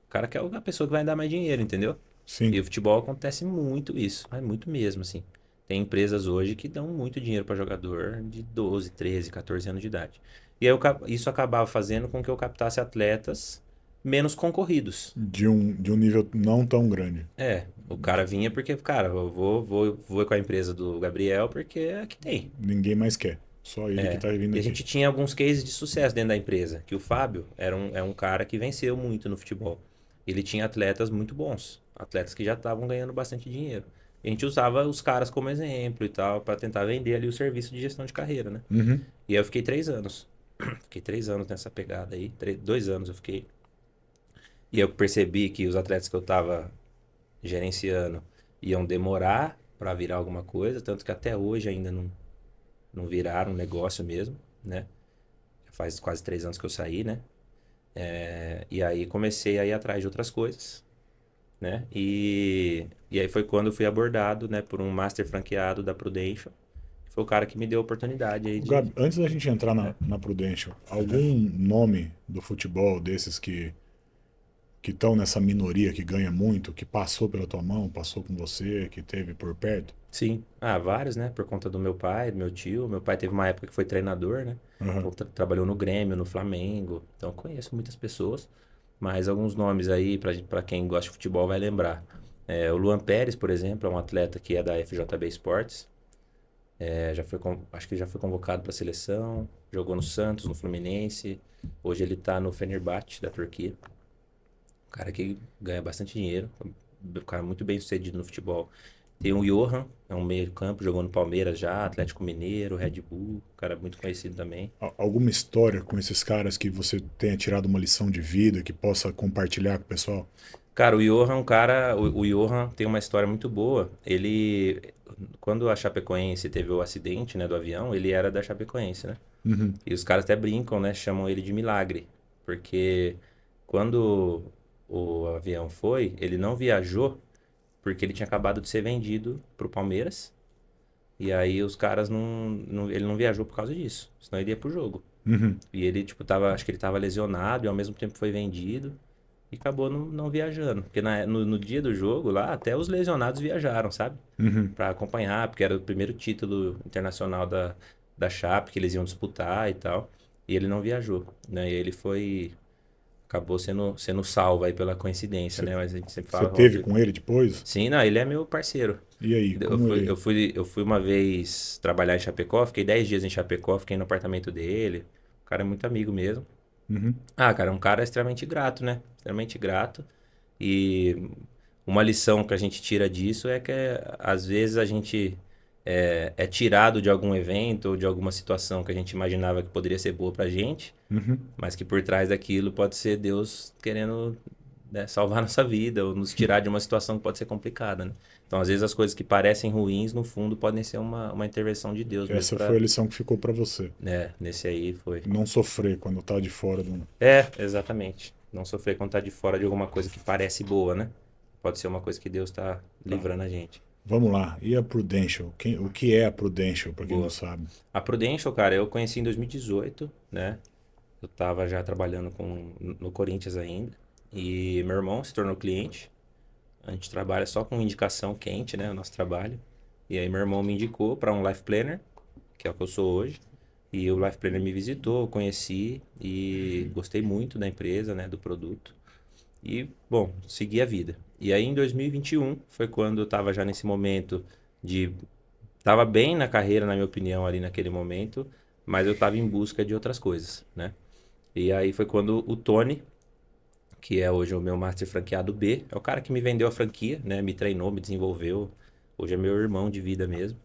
O cara quer a pessoa que vai dar mais dinheiro, entendeu? Sim. E o futebol acontece muito isso, mas muito mesmo, assim. Tem empresas hoje que dão muito dinheiro para jogador de 12, 13, 14 anos de idade. E aí isso acabava fazendo com que eu captasse atletas menos concorridos. De um nível não tão grande. É, o cara vinha porque, cara, eu vou com a empresa do Gabriel porque é a que tem. Ninguém mais quer. Só ele que tá vindo E a aqui. gente tinha alguns cases de sucesso dentro da empresa, que o Fábio é um cara que venceu muito no futebol. Ele tinha atletas muito bons, atletas que já estavam ganhando bastante dinheiro. E a gente usava os caras como exemplo e tal, para tentar vender ali o serviço de gestão de carreira, né? Uhum. E aí eu fiquei 3 anos. Fiquei 3 anos nessa pegada aí, 2 anos eu fiquei. E eu percebi que os atletas que eu tava gerenciando iam demorar para virar alguma coisa, tanto que até hoje ainda não viraram um negócio mesmo, né? Faz quase 3 anos que eu saí, né? E aí comecei a ir atrás de outras coisas, né? E aí foi quando eu fui abordado, né, por um master franqueado da Prudential. Que foi o cara que me deu a oportunidade aí de... Gabi, antes da gente entrar É. na Prudential, algum nome do futebol desses que estão nessa minoria que ganha muito, que passou pela tua mão, passou com você, que teve por perto? Sim. Ah, vários, né? Por conta do meu pai, do meu tio. Meu pai teve uma época que foi treinador, né? Aham. Então trabalhou no Grêmio, no Flamengo. Então eu conheço muitas pessoas. Mas alguns nomes aí, pra quem gosta de futebol, vai lembrar. O Luan Pérez, por exemplo, é um atleta que é da FJB Sports. Acho que já foi convocado para a seleção. Jogou no Santos, no Fluminense. Hoje ele tá no Fenerbahçe, da Turquia. Um cara que ganha bastante dinheiro. Um cara muito bem sucedido no futebol. Tem o Johan, é um meio de campo, jogou no Palmeiras já, Atlético Mineiro, Red Bull. Um cara muito conhecido também. Alguma história com esses caras que você tenha tirado uma lição de vida, que possa compartilhar com o pessoal? Cara, o Johan é um cara. O Johan tem uma história muito boa. Ele. Quando a Chapecoense teve o acidente, né, do avião, ele era da Chapecoense, né? Uhum. E os caras até brincam, né? Chamam ele de milagre. Porque quando o avião foi, ele não viajou porque ele tinha acabado de ser vendido pro Palmeiras. E aí os caras ele não viajou por causa disso. Senão ele ia pro jogo. Uhum. E ele, tipo, acho que ele tava lesionado e ao mesmo tempo foi vendido. E acabou não viajando. Porque no dia do jogo lá, até os lesionados viajaram, sabe? Uhum. Pra acompanhar, porque era o primeiro título internacional da Chape que eles iam disputar e tal. E ele não viajou, né? E ele foi... Acabou sendo salvo aí pela coincidência, né? Mas a gente sempre Você fala, teve óbvio. com ele depois? Sim, não, ele é meu parceiro. E aí, Eu como fui, ele. eu fui uma vez trabalhar em Chapecó, fiquei 10 dias em Chapecó, fiquei no apartamento dele. O cara é muito amigo mesmo. Uhum. Ah, cara, é um cara extremamente grato, né? Extremamente grato. E uma lição que a gente tira disso é que às vezes a gente é tirado de algum evento ou de alguma situação que a gente imaginava que poderia ser boa pra gente, Uhum. mas que por trás daquilo pode ser Deus querendo, né, salvar nossa vida ou nos tirar de uma situação que pode ser complicada, né? Então, às vezes as coisas que parecem ruins, no fundo, podem ser uma intervenção de Deus mesmo Essa foi a pra... lição que ficou pra você. Nesse aí foi. Não sofrer quando tá de fora do. Exatamente. Não sofrer quando tá de fora de alguma coisa que parece boa, né? Pode ser uma coisa que Deus tá livrando a gente. Vamos lá. E a Prudential? O que é a Prudential, pra quem não Boa. sabe? A Prudential, cara, eu conheci em 2018, né? Eu tava já trabalhando no Corinthians ainda. E meu irmão se tornou cliente. A gente trabalha só com indicação quente, né? O nosso trabalho. E aí meu irmão me indicou para um Life Planner, que é o que eu sou hoje. E o Life Planner me visitou, eu conheci e gostei muito da empresa, né, do produto. E, bom, segui a vida. E aí em 2021 foi quando eu estava já nesse momento de... Tava bem na carreira, na minha opinião, ali naquele momento, mas eu estava em busca de outras coisas, né? E aí foi quando o Tony, que é hoje o meu Master Franqueado B, é o cara que me vendeu a franquia, né? Me treinou, me desenvolveu. Hoje é meu irmão de vida mesmo.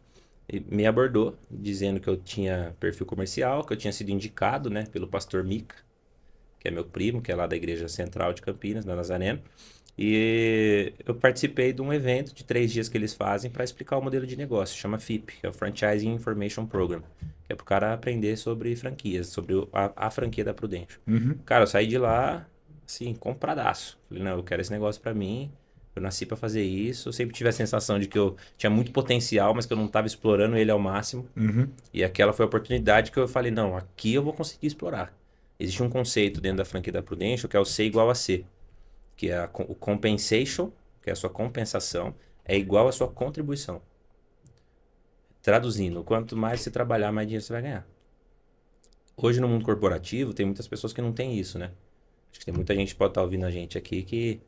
E me abordou, dizendo que eu tinha perfil comercial, que eu tinha sido indicado, né, pelo pastor Mica, que é meu primo, que é lá da Igreja Central de Campinas, da Nazareno. E eu participei de um evento de 3 dias que eles fazem para explicar o modelo de negócio, chama FIP, que é o Franchising Information Program, que é para o cara aprender sobre franquias, sobre a franquia da Prudential. Uhum. Cara, eu saí de lá, assim, compradaço. Falei, não, eu quero esse negócio para mim, eu nasci para fazer isso. Eu sempre tive a sensação de que eu tinha muito potencial, mas que eu não estava explorando ele ao máximo. Uhum. E aquela foi a oportunidade que eu falei, não, aqui eu vou conseguir explorar. Existe um conceito dentro da franquia da Prudential que é o C igual a C, que é o compensation, que é a sua compensação, é igual à sua contribuição. Traduzindo, quanto mais você trabalhar, mais dinheiro você vai ganhar. Hoje no mundo corporativo tem muitas pessoas que não têm isso, né? Acho que tem muita gente que pode estar ouvindo a gente aqui que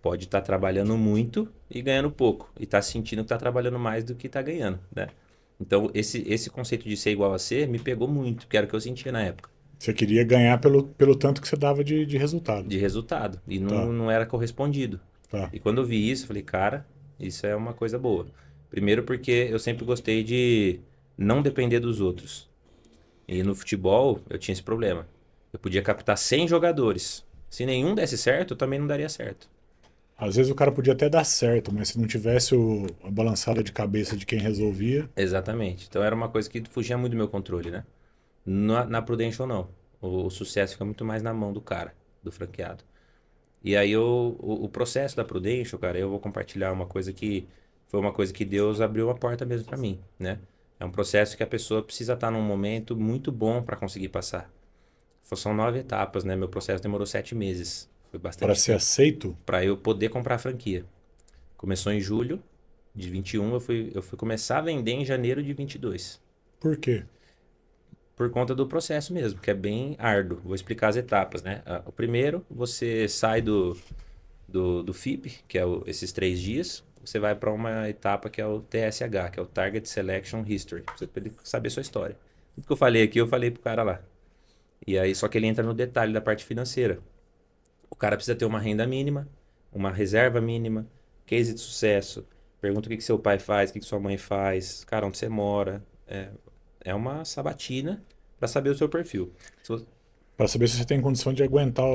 pode estar trabalhando muito e ganhando pouco. E está sentindo que está trabalhando mais do que está ganhando, né? Então, esse conceito de ser igual a ser me pegou muito, que era o que eu sentia na época, Você queria ganhar pelo tanto que você dava de resultado. de resultado. E Tá, não era correspondido. tá. E quando eu vi isso, eu falei, cara, isso é uma coisa boa. Primeiro porque eu sempre gostei de não depender dos outros. E no futebol, eu tinha esse problema. Eu podia captar 100 jogadores. Se nenhum desse certo, eu também não daria certo. Às vezes o cara podia até dar certo, mas se não tivesse a balançada de cabeça de quem resolvia. Exatamente. Então era uma coisa que fugia muito do meu controle, né? Na Prudential, não. O sucesso fica muito mais na mão do cara, do franqueado. E aí o processo da Prudential, cara, eu vou compartilhar uma coisa que foi uma coisa que Deus abriu uma porta mesmo para mim, né? É um processo que a pessoa precisa estar num momento muito bom para conseguir passar. São 9 etapas, né? Meu processo demorou 7 meses. Foi Para bastante ser tempo aceito, para eu poder comprar a franquia. Começou em julho de 21, eu fui começar a vender em janeiro de 22. por quê? Por conta do processo mesmo, que é bem árduo. Vou explicar as etapas, né? O primeiro, você sai do FIP, que é esses 3 dias, você vai para uma etapa que é o TSH, que é o Target Selection History, pra você poder saber sua história. Tudo que eu falei aqui, eu falei pro cara lá. E aí, só que ele entra no detalhe da parte financeira. O cara precisa ter uma renda mínima, uma reserva mínima, case de sucesso, pergunta o que seu pai faz, o que sua mãe faz, cara, onde você mora. É uma sabatina para saber o seu perfil. Se você- Para saber se você tem condição de aguentar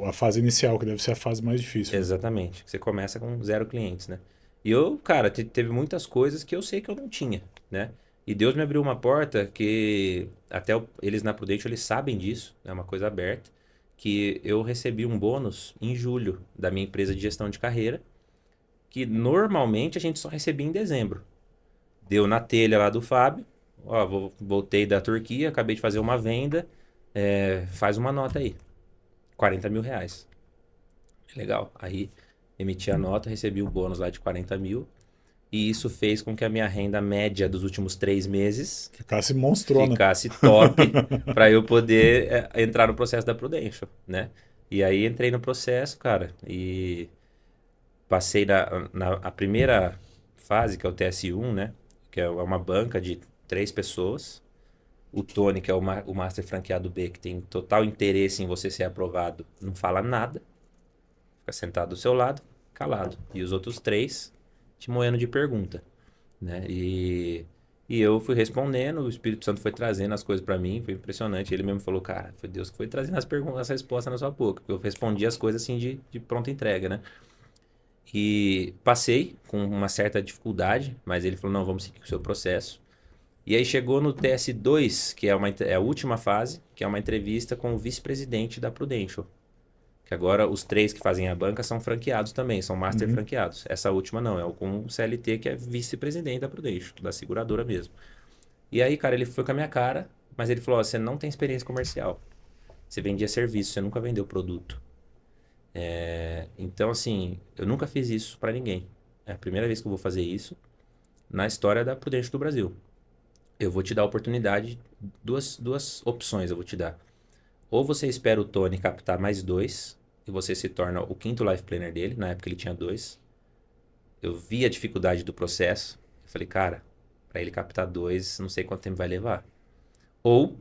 a fase inicial, que deve ser a fase mais difícil, né? Exatamente. Você começa com 0 clientes, né? E eu, cara, teve muitas coisas que eu sei que eu não tinha, né? E Deus me abriu uma porta que até eles na Prudential, eles sabem disso, é uma coisa aberta, que eu recebi um bônus em julho da minha empresa de gestão de carreira, que normalmente a gente só recebia em dezembro. Deu na telha lá do Fábio, ó, voltei da Turquia, acabei de fazer uma venda, faz uma nota aí, R$ 40.000. Legal. Aí emiti a nota, recebi o bônus lá de 40 mil. E isso fez com que a minha renda média dos últimos 3 meses Ficasse monstrona. ficasse top para eu poder entrar no processo da Prudential, né? E aí entrei no processo, cara, e passei na a primeira fase, que é o TS1, né? Que é uma banca de 3 pessoas. O Tony, que é o Master Franqueado B, que tem total interesse em você ser aprovado, não fala nada. Fica sentado do seu lado, calado. E os outros 3 te moendo de pergunta, né? E eu fui respondendo, o Espírito Santo foi trazendo as coisas para mim, foi impressionante. Ele mesmo falou, cara, foi Deus que foi trazendo as perguntas, as respostas na sua boca. Porque eu respondi as coisas assim de pronta entrega, né? E passei com uma certa dificuldade, mas ele falou, não, vamos seguir com o seu processo. E aí chegou no TS2, que é a última fase, que é uma entrevista com o vice-presidente da Prudential. Que agora os 3 que fazem a banca são franqueados também, são master Uhum. franqueados. Essa última não, é o com o CLT, que é vice-presidente da Prudential, da seguradora mesmo. E aí, cara, ele foi com a minha cara, mas ele falou, ó, você não tem experiência comercial. Você vendia serviço, você nunca vendeu produto. Então, assim, eu nunca fiz isso pra ninguém. É a primeira vez que eu vou fazer isso na história da Prudential do Brasil. eu vou te dar a oportunidade, duas opções eu vou te dar. Ou você espera o Tony captar mais 2 e você se torna o quinto life planner dele. Na época ele tinha 2. Eu vi a dificuldade do processo. Eu falei, cara, para ele captar 2, não sei quanto tempo vai levar. Ou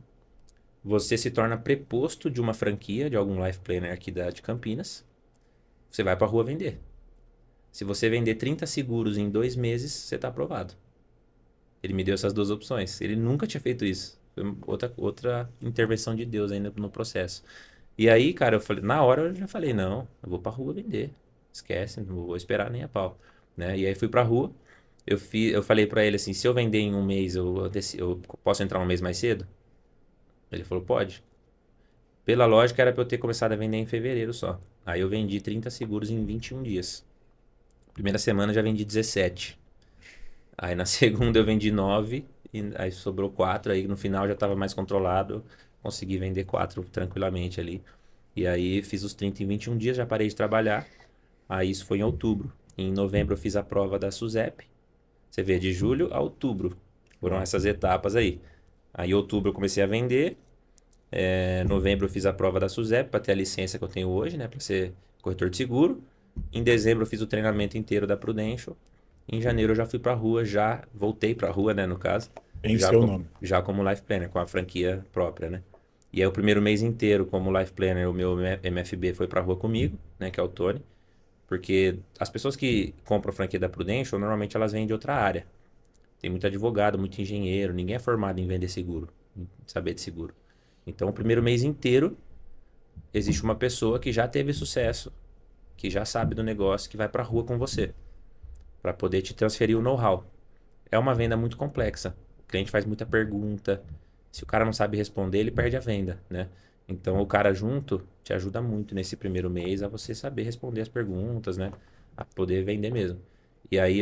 você se torna preposto de uma franquia, de algum life planner aqui de Campinas. Você vai para a rua vender. Se você vender 30 seguros em 2 meses, você está aprovado. Ele me deu essas duas opções. Ele nunca tinha feito isso. Foi outra intervenção de Deus ainda no processo. E aí, cara, eu falei, na hora eu já falei, não, eu vou pra rua vender. Esquece, não vou esperar nem a pau. Né? E aí fui pra rua. Eu falei pra ele assim, se eu vender em um mês, eu posso entrar um mês mais cedo? Ele falou, pode. Pela lógica, era pra eu ter começado a vender em fevereiro só. Aí eu vendi 30 seguros em 21 dias. Primeira semana eu já vendi 17. Aí na segunda eu vendi 9, e aí sobrou 4, aí no final já estava mais controlado, consegui vender 4 tranquilamente ali. E aí fiz os 30 em 21 dias, já parei de trabalhar. Aí isso foi em outubro. Em novembro eu fiz a prova da SUSEP. Você vê, de julho a outubro. Foram essas etapas aí. Aí em outubro eu comecei a vender. Novembro eu fiz a prova da SUSEP para ter a licença que eu tenho hoje, né? Para ser corretor de seguro. Em dezembro eu fiz o treinamento inteiro da Prudential. Em janeiro eu já fui pra rua, já voltei pra rua, né, no caso. Em seu nome. Já como Life Planner, com a franquia própria, né? E aí o primeiro mês inteiro como Life Planner, o meu MFB foi pra rua comigo, né, que é o Tony. Porque as pessoas que compram a franquia da Prudential, normalmente elas vêm de outra área. Tem muito advogado, muito engenheiro, ninguém é formado em vender seguro, em saber de seguro. Então o primeiro mês inteiro existe uma pessoa que já teve sucesso, que já sabe do negócio, que vai pra rua com você, para poder te transferir o know-how. É uma venda muito complexa. O cliente faz muita pergunta. Se o cara não sabe responder, ele perde a venda, né? Então, o cara junto te ajuda muito nesse primeiro mês a você saber responder as perguntas, né? A poder vender mesmo. E aí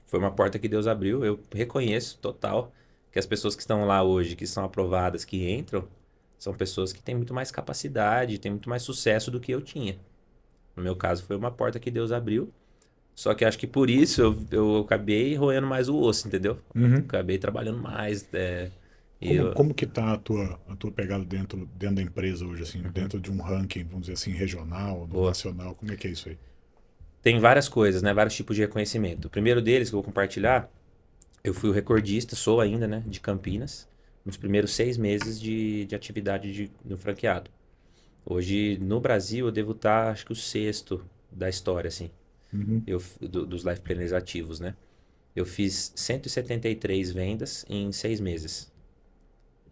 foi uma porta que Deus abriu. Eu reconheço total que as pessoas que estão lá hoje, que são aprovadas, que entram, são pessoas que têm muito mais capacidade, têm muito mais sucesso do que eu tinha. No meu caso, foi uma porta que Deus abriu. Só que acho que por isso eu acabei roendo mais o osso, entendeu? Uhum. Acabei trabalhando mais. Como que tá a tua pegada dentro da empresa hoje, assim, dentro de um ranking, vamos dizer assim, regional, Boa. nacional, como é que é isso aí? Tem várias coisas, né? Vários tipos de reconhecimento. O primeiro deles que eu vou compartilhar, eu fui o recordista, sou ainda, né? De Campinas, nos primeiros 6 meses de atividade no franqueado. Hoje, no Brasil, eu devo estar, acho que o sexto da história, assim, Uhum. dos life planners ativos, né? Eu fiz 173 vendas em 6 meses.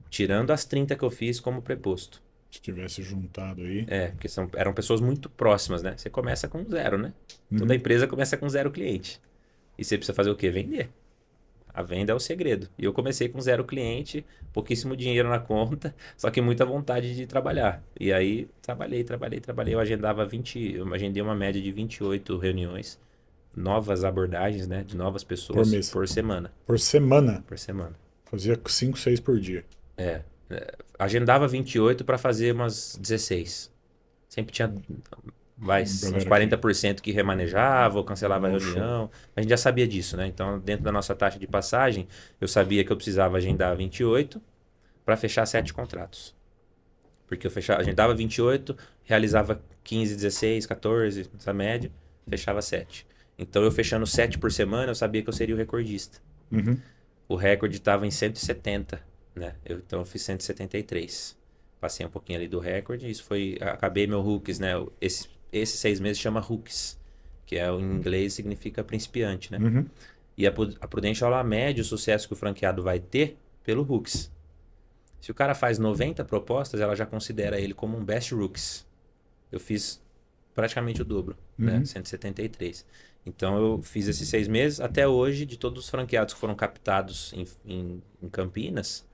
Tirando as 30 que eu fiz como preposto. Se tivesse juntado aí. Porque eram pessoas muito próximas, né? Você começa com zero, né? Toda Uhum. empresa começa com 0 cliente. E você precisa fazer o quê? Vender. A venda é o segredo. E eu comecei com 0 cliente, pouquíssimo dinheiro na conta, só que muita vontade de trabalhar. E aí, trabalhei. Eu agendei uma média de 28 reuniões, novas abordagens, né? De novas Por pessoas mês. por semana. Por semana. Por semana. Fazia 5, 6 por dia. Agendava 28 para fazer umas 16. Sempre tinha uns Galera 40% que remanejava ou cancelava a No show. reunião. A gente já sabia disso, né? Então, dentro da nossa taxa de passagem, eu sabia que eu precisava agendar 28 para fechar 7 contratos. Porque eu agendava 28, realizava 15, 16, 14, essa média, fechava 7. Então, eu fechando 7 por semana, eu sabia que eu seria o recordista. Uhum. O recorde estava em 170, né? Então eu fiz 173. Passei um pouquinho ali do recorde. Isso foi. Acabei meu hooks, né? Esses 6 meses chama hooks, que em inglês significa principiante, né? Uhum. E a Prudential ela mede o sucesso que o franqueado vai ter pelo hooks. Se o cara faz 90 propostas, ela já considera ele como um best rooks. Eu fiz praticamente o dobro, né? 173. Então eu fiz esses 6 meses. Até hoje, de todos os franqueados que foram captados em Campinas,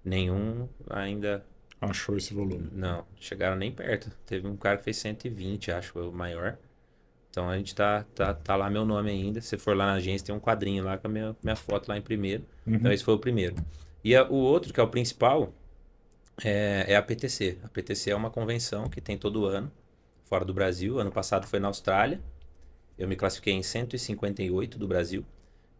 nenhum ainda Achou esse volume. não chegaram nem perto. Teve um cara que fez 120, acho, foi o maior. Então a gente tá lá meu nome ainda. Se for lá na agência, tem um quadrinho lá com a minha foto lá em primeiro. Então esse foi o primeiro. E o outro, que é o principal, é a PTC. A PTC é uma convenção que tem todo ano, fora do Brasil. Ano passado foi na Austrália. Eu me classifiquei em 158 do Brasil.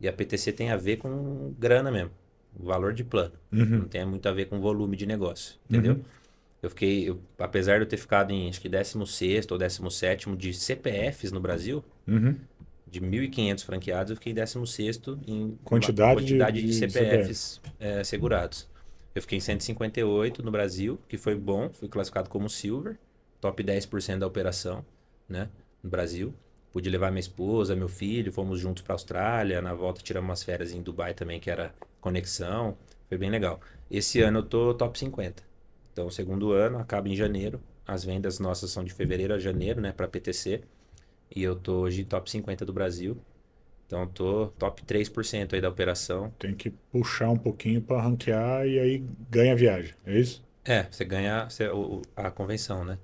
E a PTC tem a ver com grana mesmo, o valor de plano. Não tem muito a ver com volume de negócio, entendeu? Apesar de eu ter ficado em, acho que 16º ou 17º de CPFs no Brasil, de 1.500 franqueados, eu fiquei em 16º em Quantidade de de CPFs segurados. Eu fiquei em 158 no Brasil, que foi bom, fui classificado como Silver, top 10% da operação, né, no Brasil. Pude levar minha esposa, meu filho, fomos juntos para a Austrália, na volta tiramos umas férias em Dubai também, que era conexão, foi bem legal. Esse ano eu tô top 50. Então, o segundo ano acaba em janeiro. As vendas nossas são de fevereiro a janeiro, né, para PTC. E eu tô hoje top 50 do Brasil. Então, tô top 3% aí da operação. Tem que puxar um pouquinho para ranquear e aí ganha a viagem, é isso? Você ganha a convenção, né?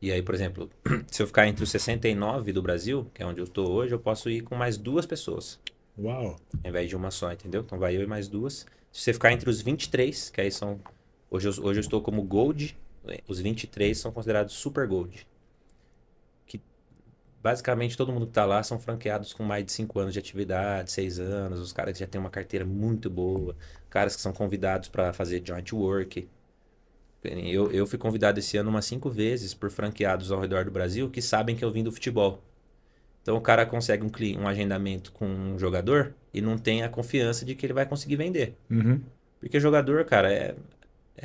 E aí, por exemplo, se eu ficar entre os 69 do Brasil, que é onde eu tô hoje, eu posso ir com mais 2 pessoas, Uau! ao invés de uma só, entendeu? Então vai eu e mais 2. Se você ficar entre os 23, que aí são... Hoje eu estou como Gold, os 23 são considerados Super Gold. Que basicamente todo mundo que tá lá são franqueados com mais de 5 anos de atividade, 6 anos, os caras que já têm uma carteira muito boa, caras que são convidados para fazer joint work. Eu fui convidado esse ano umas 5 vezes por franqueados ao redor do Brasil que sabem que eu vim do futebol. Então o cara consegue um agendamento com um jogador e não tem a confiança de que ele vai conseguir vender. Porque jogador, cara, é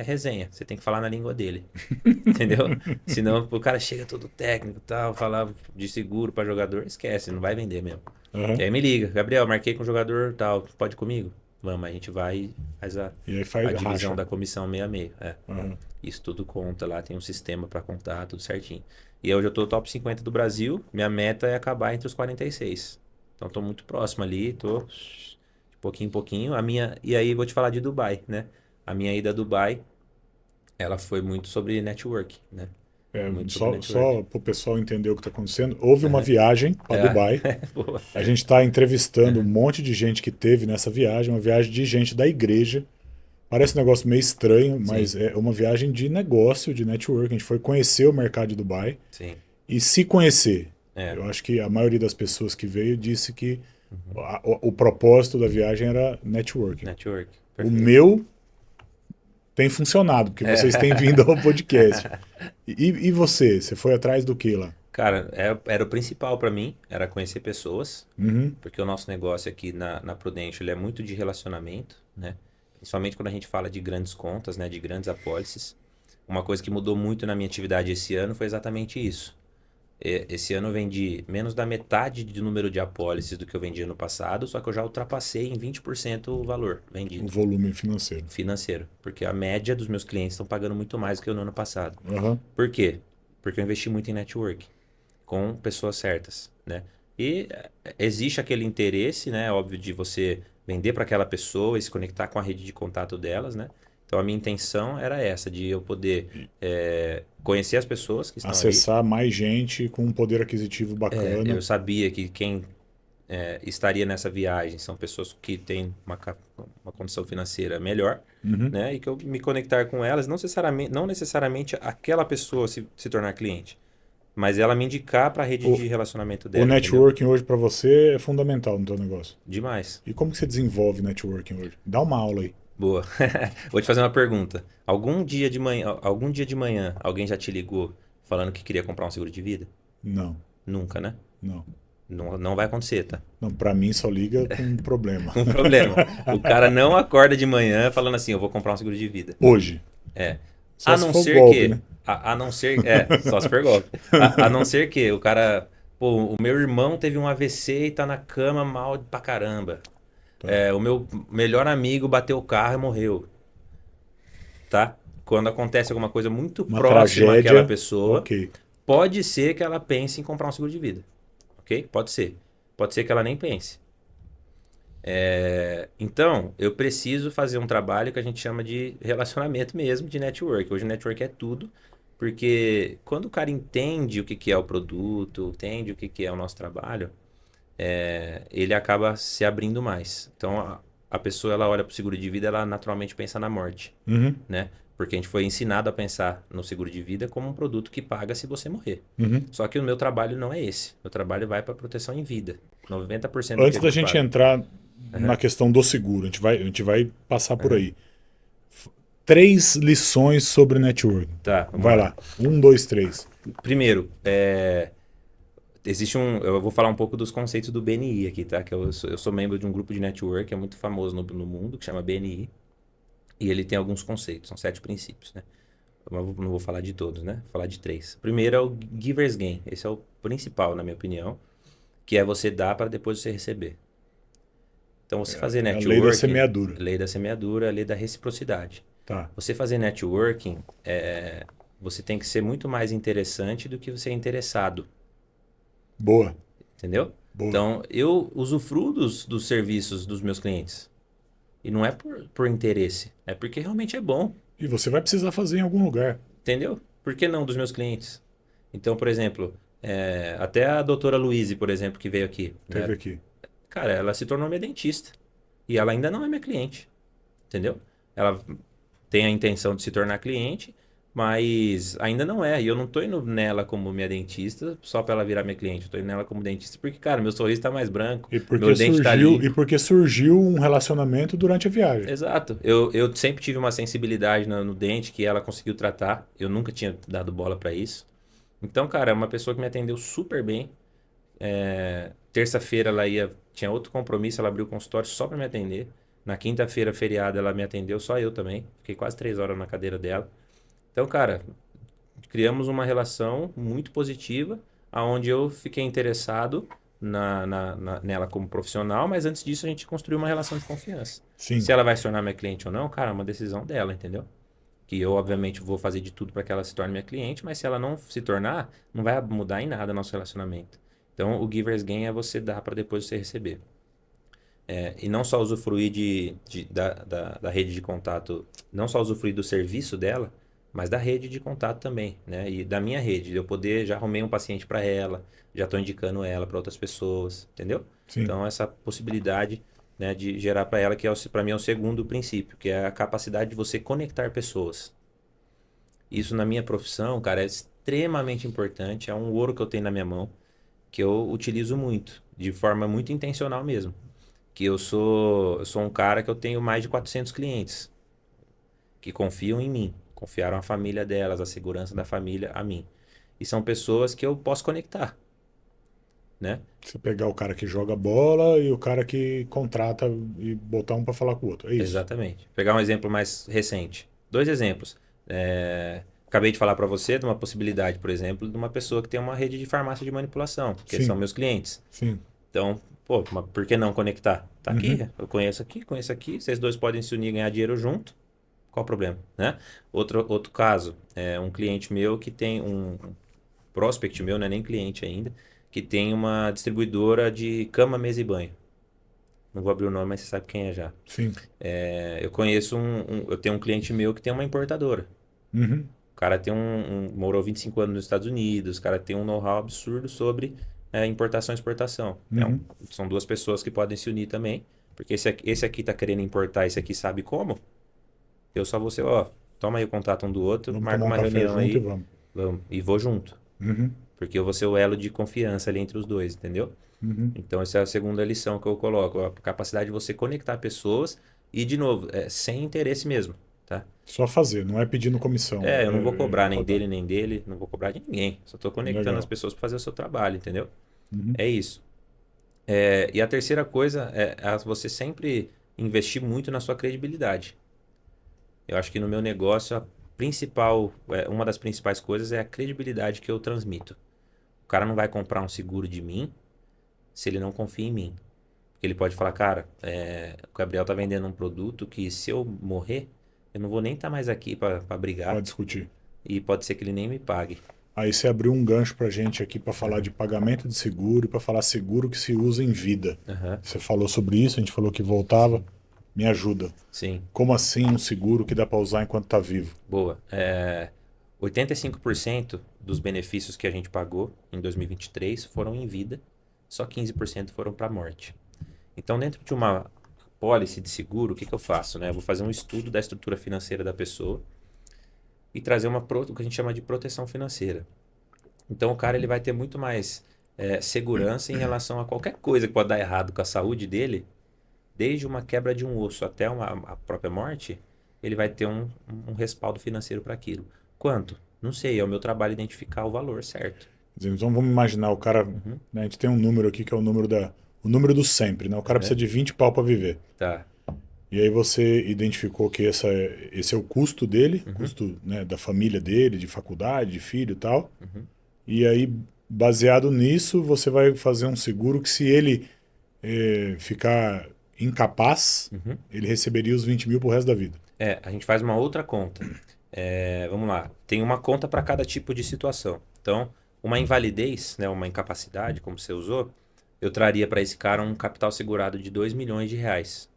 resenha. Você tem que falar na língua dele. Entendeu? Senão o cara chega todo técnico e tal, falar de seguro para jogador, esquece, não vai vender mesmo. E aí me liga, Gabriel, marquei com o jogador tal, pode ir comigo? Vamos, a gente vai e faz a divisão racha. da comissão meio a meio. Isso tudo conta lá, tem um sistema para contar, tudo certinho. E hoje eu tô top 50 do Brasil, minha meta é acabar entre os 46. Então tô muito próximo ali, tô de pouquinho em pouquinho. E aí vou te falar de Dubai, né? A minha ida a Dubai, ela foi muito sobre network, né? Só para o pessoal entender o que está acontecendo, houve uma viagem para Dubai. A gente está entrevistando um monte de gente que teve nessa viagem, uma viagem de gente da igreja. Parece um negócio meio estranho, mas é uma viagem de negócio, de network. A gente foi conhecer o mercado de Dubai e se conhecer. Eu acho que a maioria das pessoas que veio disse que o propósito da viagem era networking. O meu tem funcionado, porque vocês têm vindo ao podcast. E você? Você foi atrás do que lá? Cara, era o principal para mim, era conhecer pessoas, porque o nosso negócio aqui na Prudential ele é muito de relacionamento, né? Principalmente quando a gente fala de grandes contas, né? De grandes apólices. Uma coisa que mudou muito na minha atividade esse ano foi exatamente isso. Esse ano eu vendi menos da metade do número de apólices do que eu vendi ano passado, só que eu já ultrapassei em 20% o valor vendido. O volume financeiro. Financeiro. Porque a média dos meus clientes estão pagando muito mais do que no ano passado. Uhum. Por quê? Porque eu investi muito em network, com pessoas certas, né? E existe aquele interesse, né? Óbvio, de você vender para aquela pessoa e se conectar com a rede de contato delas, né? Então a minha intenção era essa, de eu poder conhecer as pessoas que estão acessar ali. Mais gente com um poder aquisitivo bacana. Eu sabia que quem estaria nessa viagem são pessoas que têm uma condição financeira melhor, né? E que eu me conectar com elas, não necessariamente aquela pessoa se tornar cliente, mas ela me indicar para a rede de relacionamento dela. O networking hoje para você é fundamental no teu negócio. Demais. E como que você desenvolve networking hoje? Dá uma aula aí. Boa. Vou te fazer uma pergunta. Algum dia de manhã, alguém já te ligou falando que queria comprar um seguro de vida? Não. Nunca, né? Não. Não vai acontecer, tá? Não, pra mim só liga com um problema. Com problema. O cara não acorda de manhã falando assim, eu vou comprar um seguro de vida. Hoje. Só a não ser golpe, que... Né? A não ser... só se for golpe. A não ser que o cara... Pô, o meu irmão teve um AVC e tá na cama mal pra caramba. O meu melhor amigo bateu o carro e morreu. Tá? Quando acontece alguma coisa muito próxima àquela pessoa, pode ser que ela pense em comprar um seguro de vida. Ok? Pode ser. Pode ser que ela nem pense. Então, eu preciso fazer um trabalho que a gente chama de relacionamento mesmo, de network. Hoje o network é tudo, porque quando o cara entende o que é o produto, entende o que é o nosso trabalho, ele acaba se abrindo mais. Então, a pessoa ela olha para o seguro de vida, ela naturalmente pensa na morte, né? Porque a gente foi ensinado a pensar no seguro de vida como um produto que paga se você morrer. Só que o meu trabalho não é esse. Meu trabalho vai para proteção em vida. 90% Antes da gente entrar na questão do seguro. A gente vai passar por Aham. aí. 3 lições sobre networking. Tá, vamos Vai lá. lá. 1, 2, 3. Primeiro, existe um. Eu vou falar um pouco dos conceitos do BNI aqui, tá? Que eu sou membro de um grupo de network que é muito famoso no mundo, que chama BNI. E ele tem alguns conceitos, são 7 princípios, né? Eu não vou falar de todos, né? Vou falar de 3. O primeiro é o Giver's Gain. Esse é o principal, na minha opinião, que é você dar para depois você receber. Então, você fazer É a lei da networking, semeadura. lei da semeadura, a lei da reciprocidade. Tá. Você fazer networking, você tem que ser muito mais interessante do que você é interessado, Boa. entendeu? Boa. Então, eu usufruo dos serviços dos meus clientes. E não é por interesse, é porque realmente é bom, E você vai precisar fazer em algum lugar. entendeu? Por que não dos meus clientes? Então, por exemplo, até a doutora Luíse, por exemplo, que veio aqui, Teve né? aqui. Cara, ela se tornou minha dentista. E ela ainda não é minha cliente, entendeu? Ela tem a intenção de se tornar cliente, mas ainda não é. E eu não tô indo nela como minha dentista só para ela virar minha cliente. Eu tô indo nela como dentista porque, cara, meu sorriso tá mais branco, meu dente tá limpo. Porque surgiu um relacionamento durante a viagem. Exato. Eu sempre tive uma sensibilidade no dente que ela conseguiu tratar. Eu nunca tinha dado bola para isso. Então, cara, é uma pessoa que me atendeu super bem. Terça-feira tinha outro compromisso, ela abriu o consultório só para me atender. Na quinta-feira, feriado, ela me atendeu, só eu também. Fiquei quase 3 horas na cadeira dela. Então, cara, criamos uma relação muito positiva, aonde eu fiquei interessado nela como profissional, mas antes disso a gente construiu uma relação de confiança. Sim. Se ela vai se tornar minha cliente ou não, cara, é uma decisão dela, entendeu? Que eu, obviamente, vou fazer de tudo para que ela se torne minha cliente, mas se ela não se tornar, não vai mudar em nada nosso relacionamento. Então, o Giver's Gain é você dar para depois você receber. E não só usufruir da rede de contato, não só usufruir do serviço dela, mas da rede de contato também, né? E da minha rede, de eu poder, já arrumei um paciente para ela, já estou indicando ela para outras pessoas, entendeu? Sim. Então, essa possibilidade, né, de gerar para ela, que para mim é o segundo princípio, que é a capacidade de você conectar pessoas. Isso na minha profissão, cara, é extremamente importante, é um ouro que eu tenho na minha mão, que eu utilizo muito, de forma muito intencional mesmo. Que eu sou um cara que eu tenho mais de 400 clientes que confiam em mim, confiaram a família delas, a segurança da família a mim. E são pessoas que eu posso conectar, né? Você pegar o cara que joga bola e o cara que contrata e botar um para falar com o outro. É isso. Exatamente. Pegar um exemplo mais recente. 2 exemplos. Acabei de falar para você de uma possibilidade, por exemplo, de uma pessoa que tem uma rede de farmácia de manipulação, que são Sim. meus clientes. Sim. Então, pô, mas por que não conectar? Tá Uhum. aqui, eu conheço aqui, vocês dois podem se unir e ganhar dinheiro junto. Qual o problema, né? Outro caso, um cliente meu que tem um prospect meu, não é nem cliente ainda, que tem uma distribuidora de cama, mesa e banho. Não vou abrir o nome, mas você sabe quem é já. Sim. Eu conheço eu tenho um cliente meu que tem uma importadora. Uhum. O cara tem morou 25 anos nos Estados Unidos, o cara tem um know-how absurdo sobre importação e exportação. Uhum. São 2 pessoas que podem se unir também, porque esse aqui tá querendo importar, esse aqui sabe como. Eu só vou ser, ó, toma aí o contato um do outro, Vamos marca tomar um uma café reunião junto e aí, vamos. vamos, e vou junto. Uhum. Porque eu vou ser o elo de confiança ali entre os dois, entendeu? Uhum. Então, essa é a segunda lição que eu coloco, a capacidade de você conectar pessoas e, de novo, sem interesse mesmo, tá? Só fazer, não é pedindo comissão. Eu não vou cobrar nem Rodar. dele, nem dele, não vou cobrar de ninguém. Só estou conectando as Legal. pessoas para fazer o seu trabalho, entendeu? Uhum. É isso. E a terceira coisa é você sempre investir muito na sua credibilidade. Eu acho que no meu negócio, uma das principais coisas é a credibilidade que eu transmito. O cara não vai comprar um seguro de mim se ele não confia em mim. Porque ele pode falar, cara, o Gabriel tá vendendo um produto que se eu morrer, eu não vou nem estar mais aqui para brigar Pode discutir. e pode ser que ele nem me pague. Aí você abriu um gancho pra gente aqui para falar de pagamento de seguro e para falar seguro que se usa em vida. Aham, Você falou sobre isso, a gente falou que voltava. Me ajuda. sim, Como assim um seguro que dá para usar enquanto tá vivo? boa. 85% dos benefícios que a gente pagou em 2023 foram em vida, só 15% foram para morte. Então, dentro de uma pólice de seguro, o que eu faço, né? Eu vou fazer um estudo da estrutura financeira da pessoa e trazer o que a gente chama de proteção financeira. Então, o cara ele vai ter muito mais segurança em relação a qualquer coisa que pode dar errado com a saúde dele, desde uma quebra de um osso até a própria morte, ele vai ter um respaldo financeiro para aquilo. Quanto? Não sei, é o meu trabalho identificar o valor certo. Então vamos imaginar o cara, Uhum. né, a gente tem um número aqui que é o número do sempre, né? O cara precisa de 20 pau para viver. Tá. E aí você identificou que esse é o custo dele, Uhum. custo, né, da família dele, de faculdade, de filho e tal. Uhum. E aí, baseado nisso, você vai fazer um seguro que se ele ficar incapaz, Uhum. ele receberia os 20 mil pro resto da vida. A gente faz uma outra conta. Vamos lá. Tem uma conta para cada tipo de situação. Então, uma invalidez, né, uma incapacidade, como você usou, eu traria para esse cara um capital segurado de 2 milhões de reais.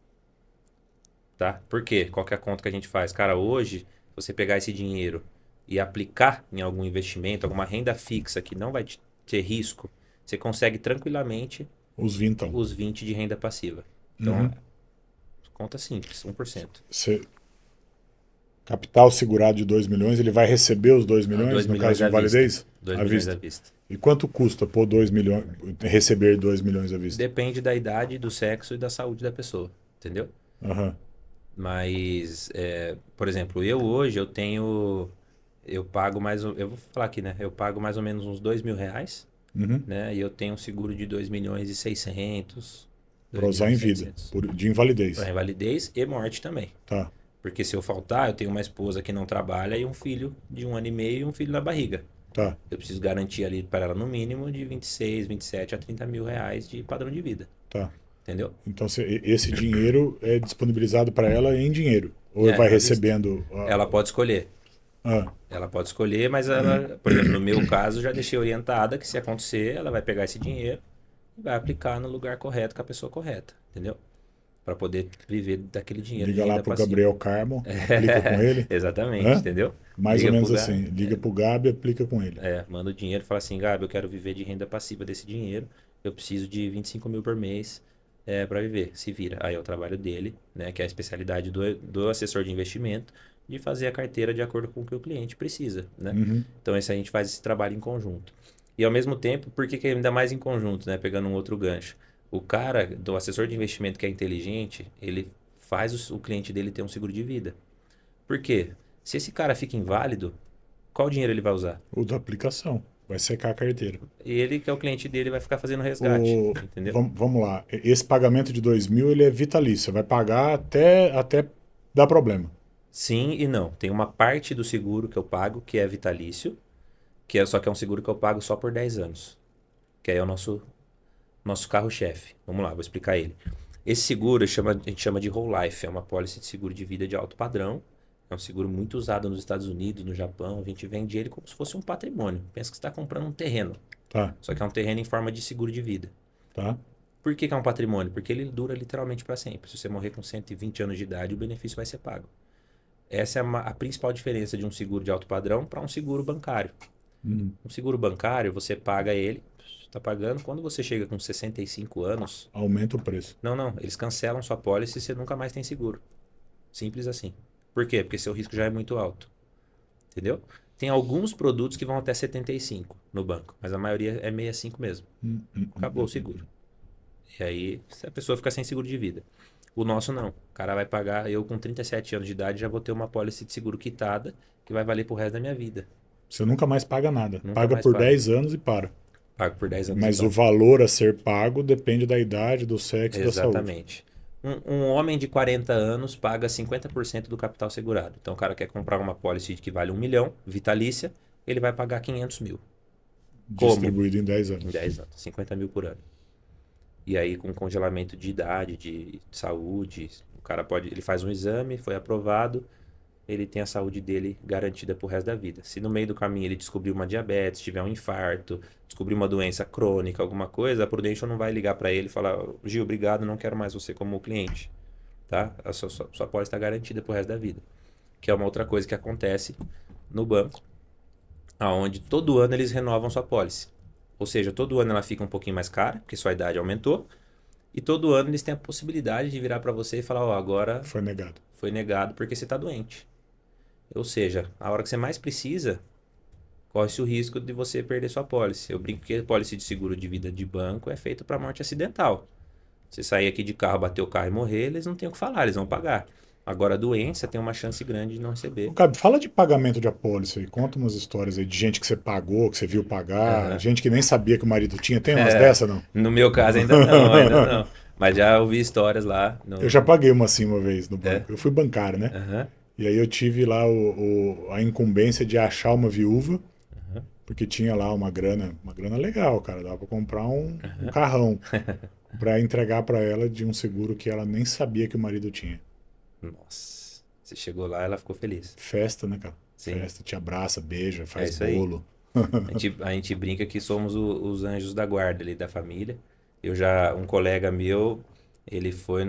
Tá? Por quê? Qual que é a conta que a gente faz? Cara, hoje, você pegar esse dinheiro e aplicar em algum investimento, alguma renda fixa que não vai ter risco, você consegue tranquilamente Os 20. os 20 de renda passiva. Então, Uhum. conta simples, 1%. Capital segurado de 2 milhões, ele vai receber os 2 milhões, 2 no milhões caso de à vista. invalidez? 2 À milhões vista. à vista. E quanto custa pôr 2 milhões, receber 2 milhões à vista? Depende da idade, do sexo e da saúde da pessoa, entendeu? Aham. Mas, por exemplo, eu pago eu vou falar aqui, né? Eu pago mais ou menos uns 2 mil reais, Uhum. né? E eu tenho um seguro de 2 milhões e 600, Para usar em vida, de invalidez. Para invalidez e morte também. Tá. Porque se eu faltar, eu tenho uma esposa que não trabalha e um filho de 1 ano e meio e um filho na barriga. Tá. Eu preciso garantir ali para ela no mínimo de 26, 27 a 30 mil reais de padrão de vida. Tá. Entendeu? Então esse dinheiro é disponibilizado para ela em dinheiro? Ou vai à vista. recebendo? Ela pode escolher. Ah, Ela pode escolher, mas ela, por exemplo, no meu caso, já deixei orientada que se acontecer, ela vai pegar esse dinheiro e vai aplicar no lugar correto com a pessoa correta, entendeu? Para poder viver daquele dinheiro de liga lá renda pro passiva. Gabriel Carmo, aplica com ele. Exatamente, Hã? entendeu? Mais Liga ou menos pro assim. Liga pro Gabi e aplica com ele. manda o dinheiro e fala assim, Gabi, eu quero viver de renda passiva desse dinheiro, eu preciso de 25 mil por mês para viver, se vira. Aí é o trabalho dele, né, que é a especialidade do assessor de investimento, de fazer a carteira de acordo com o que o cliente precisa, né? Uhum. Então a gente faz esse trabalho em conjunto. E ao mesmo tempo, por que ainda mais em conjunto, né? Pegando um outro gancho. O cara do assessor de investimento que é inteligente, ele faz o cliente dele ter um seguro de vida. Por quê? Se esse cara fica inválido, qual dinheiro ele vai usar? O da aplicação. Vai secar a carteira. Ele, que é o cliente dele, vai ficar fazendo resgate, entendeu? Vamos lá. Esse pagamento de 2 mil ele é vitalício. Vai pagar até dar problema. Sim e não. Tem uma parte do seguro que eu pago que é vitalício, só que é um seguro que eu pago só por 10 anos. Que aí é o nosso carro-chefe. Vamos lá, vou explicar ele. Esse seguro a gente chama de Whole Life, é uma pólice de seguro de vida de alto padrão. É um seguro muito usado nos Estados Unidos, no Japão. A gente vende ele como se fosse um patrimônio. Pensa que você está comprando um terreno. Tá. Só que é um terreno em forma de seguro de vida. Tá. Por que é um patrimônio? Porque ele dura literalmente para sempre. Se você morrer com 120 anos de idade, o benefício vai ser pago. Essa é a principal diferença de um seguro de alto padrão para um seguro bancário. Uhum. Um seguro bancário, você paga ele, está pagando. Quando você chega com 65 anos... Aumenta o preço. Não. Eles cancelam sua pólice e você nunca mais tem seguro. Simples assim. Por quê? Porque seu risco já é muito alto. Entendeu? Tem alguns produtos que vão até 75 no banco, mas a maioria é 65 mesmo. Acabou o seguro. E aí a pessoa fica sem seguro de vida. O nosso não. O cara vai pagar, eu com 37 anos de idade já vou ter uma pólice de seguro quitada que vai valer pro resto da minha vida. Você nunca mais paga nada. Nunca Paga mais por paga. 10 anos e para. Pago por 10 anos. Mas e o valor a ser pago depende da idade, do sexo e da saúde. Exatamente. Um homem de 40 anos paga 50% do capital segurado. Então o cara quer comprar uma pólice que vale 1 milhão, vitalícia, ele vai pagar 500 mil. Distribuído em 10 anos. Em 10 anos, 50 mil por ano. E aí com congelamento de idade, de saúde, o cara ele faz um exame, foi aprovado, ele tem a saúde dele garantida pro resto da vida. Se no meio do caminho ele descobrir uma diabetes, tiver um infarto, descobrir uma doença crônica, alguma coisa, a Prudential não vai ligar para ele e falar, Gil, obrigado, não quero mais você como cliente. Tá? A sua pólice está garantida pro resto da vida. Que é uma outra coisa que acontece no banco, aonde todo ano eles renovam sua pólice. Ou seja, todo ano ela fica um pouquinho mais cara, porque sua idade aumentou, e todo ano eles têm a possibilidade de virar para você e falar, ó, agora Foi negado. foi negado porque você está doente. Ou seja, a hora que você mais precisa, corre-se o risco de você perder sua pólice. Eu brinco que a pólice de seguro de vida de banco é feita para morte acidental. Se sair aqui de carro, bater o carro e morrer, eles não têm o que falar, eles vão pagar. Agora, a doença tem uma chance grande de não receber. Ô, Cabe, fala de pagamento de apólice aí. Conta umas histórias aí de gente que você pagou, que você viu pagar, Aham. gente que nem sabia que o marido tinha. Tem umas dessa, não? No meu caso, ainda não, ainda não. Mas já ouvi histórias lá Eu já no... paguei uma assim uma vez no É? banco. Eu fui bancário, né? Aham, E aí eu tive lá a incumbência de achar uma viúva, aham, porque tinha lá uma grana legal, cara. Dava pra comprar um aham. carrão pra entregar pra ela de um seguro que ela nem sabia que o marido tinha. Nossa. Você chegou lá, ela ficou feliz. Festa, né, cara? Sim, Festa, te abraça, beija, é faz isso aí. bolo. A gente brinca que somos os anjos da guarda ali da família. Um colega meu, ele foi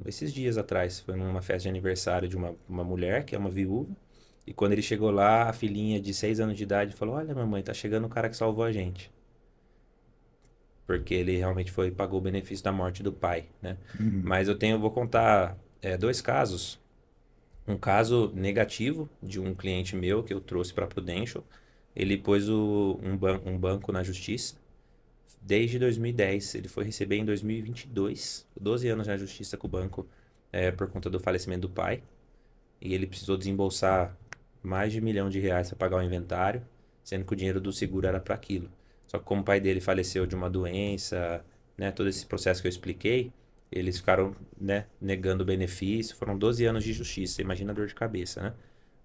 esses dias atrás, foi numa festa de aniversário de uma mulher, que é uma viúva. E quando ele chegou lá, a filhinha de 6 anos de idade falou: Olha, mamãe, tá chegando o cara que salvou a gente. Porque ele realmente pagou o benefício da morte do pai, né? Uhum. Mas vou contar dois casos. Um caso negativo de um cliente meu que eu trouxe para a Prudential. Ele pôs um banco na justiça desde 2010. Ele foi receber em 2022, 12 anos na justiça com o banco por conta do falecimento do pai. E ele precisou desembolsar mais de R$ 1 milhão para pagar o inventário, sendo que o dinheiro do seguro era para aquilo. Só que como o pai dele faleceu de uma doença, né, todo esse processo que eu expliquei, eles ficaram, né, negando o benefício. Foram 12 anos de justiça. Imagina a dor de cabeça, né?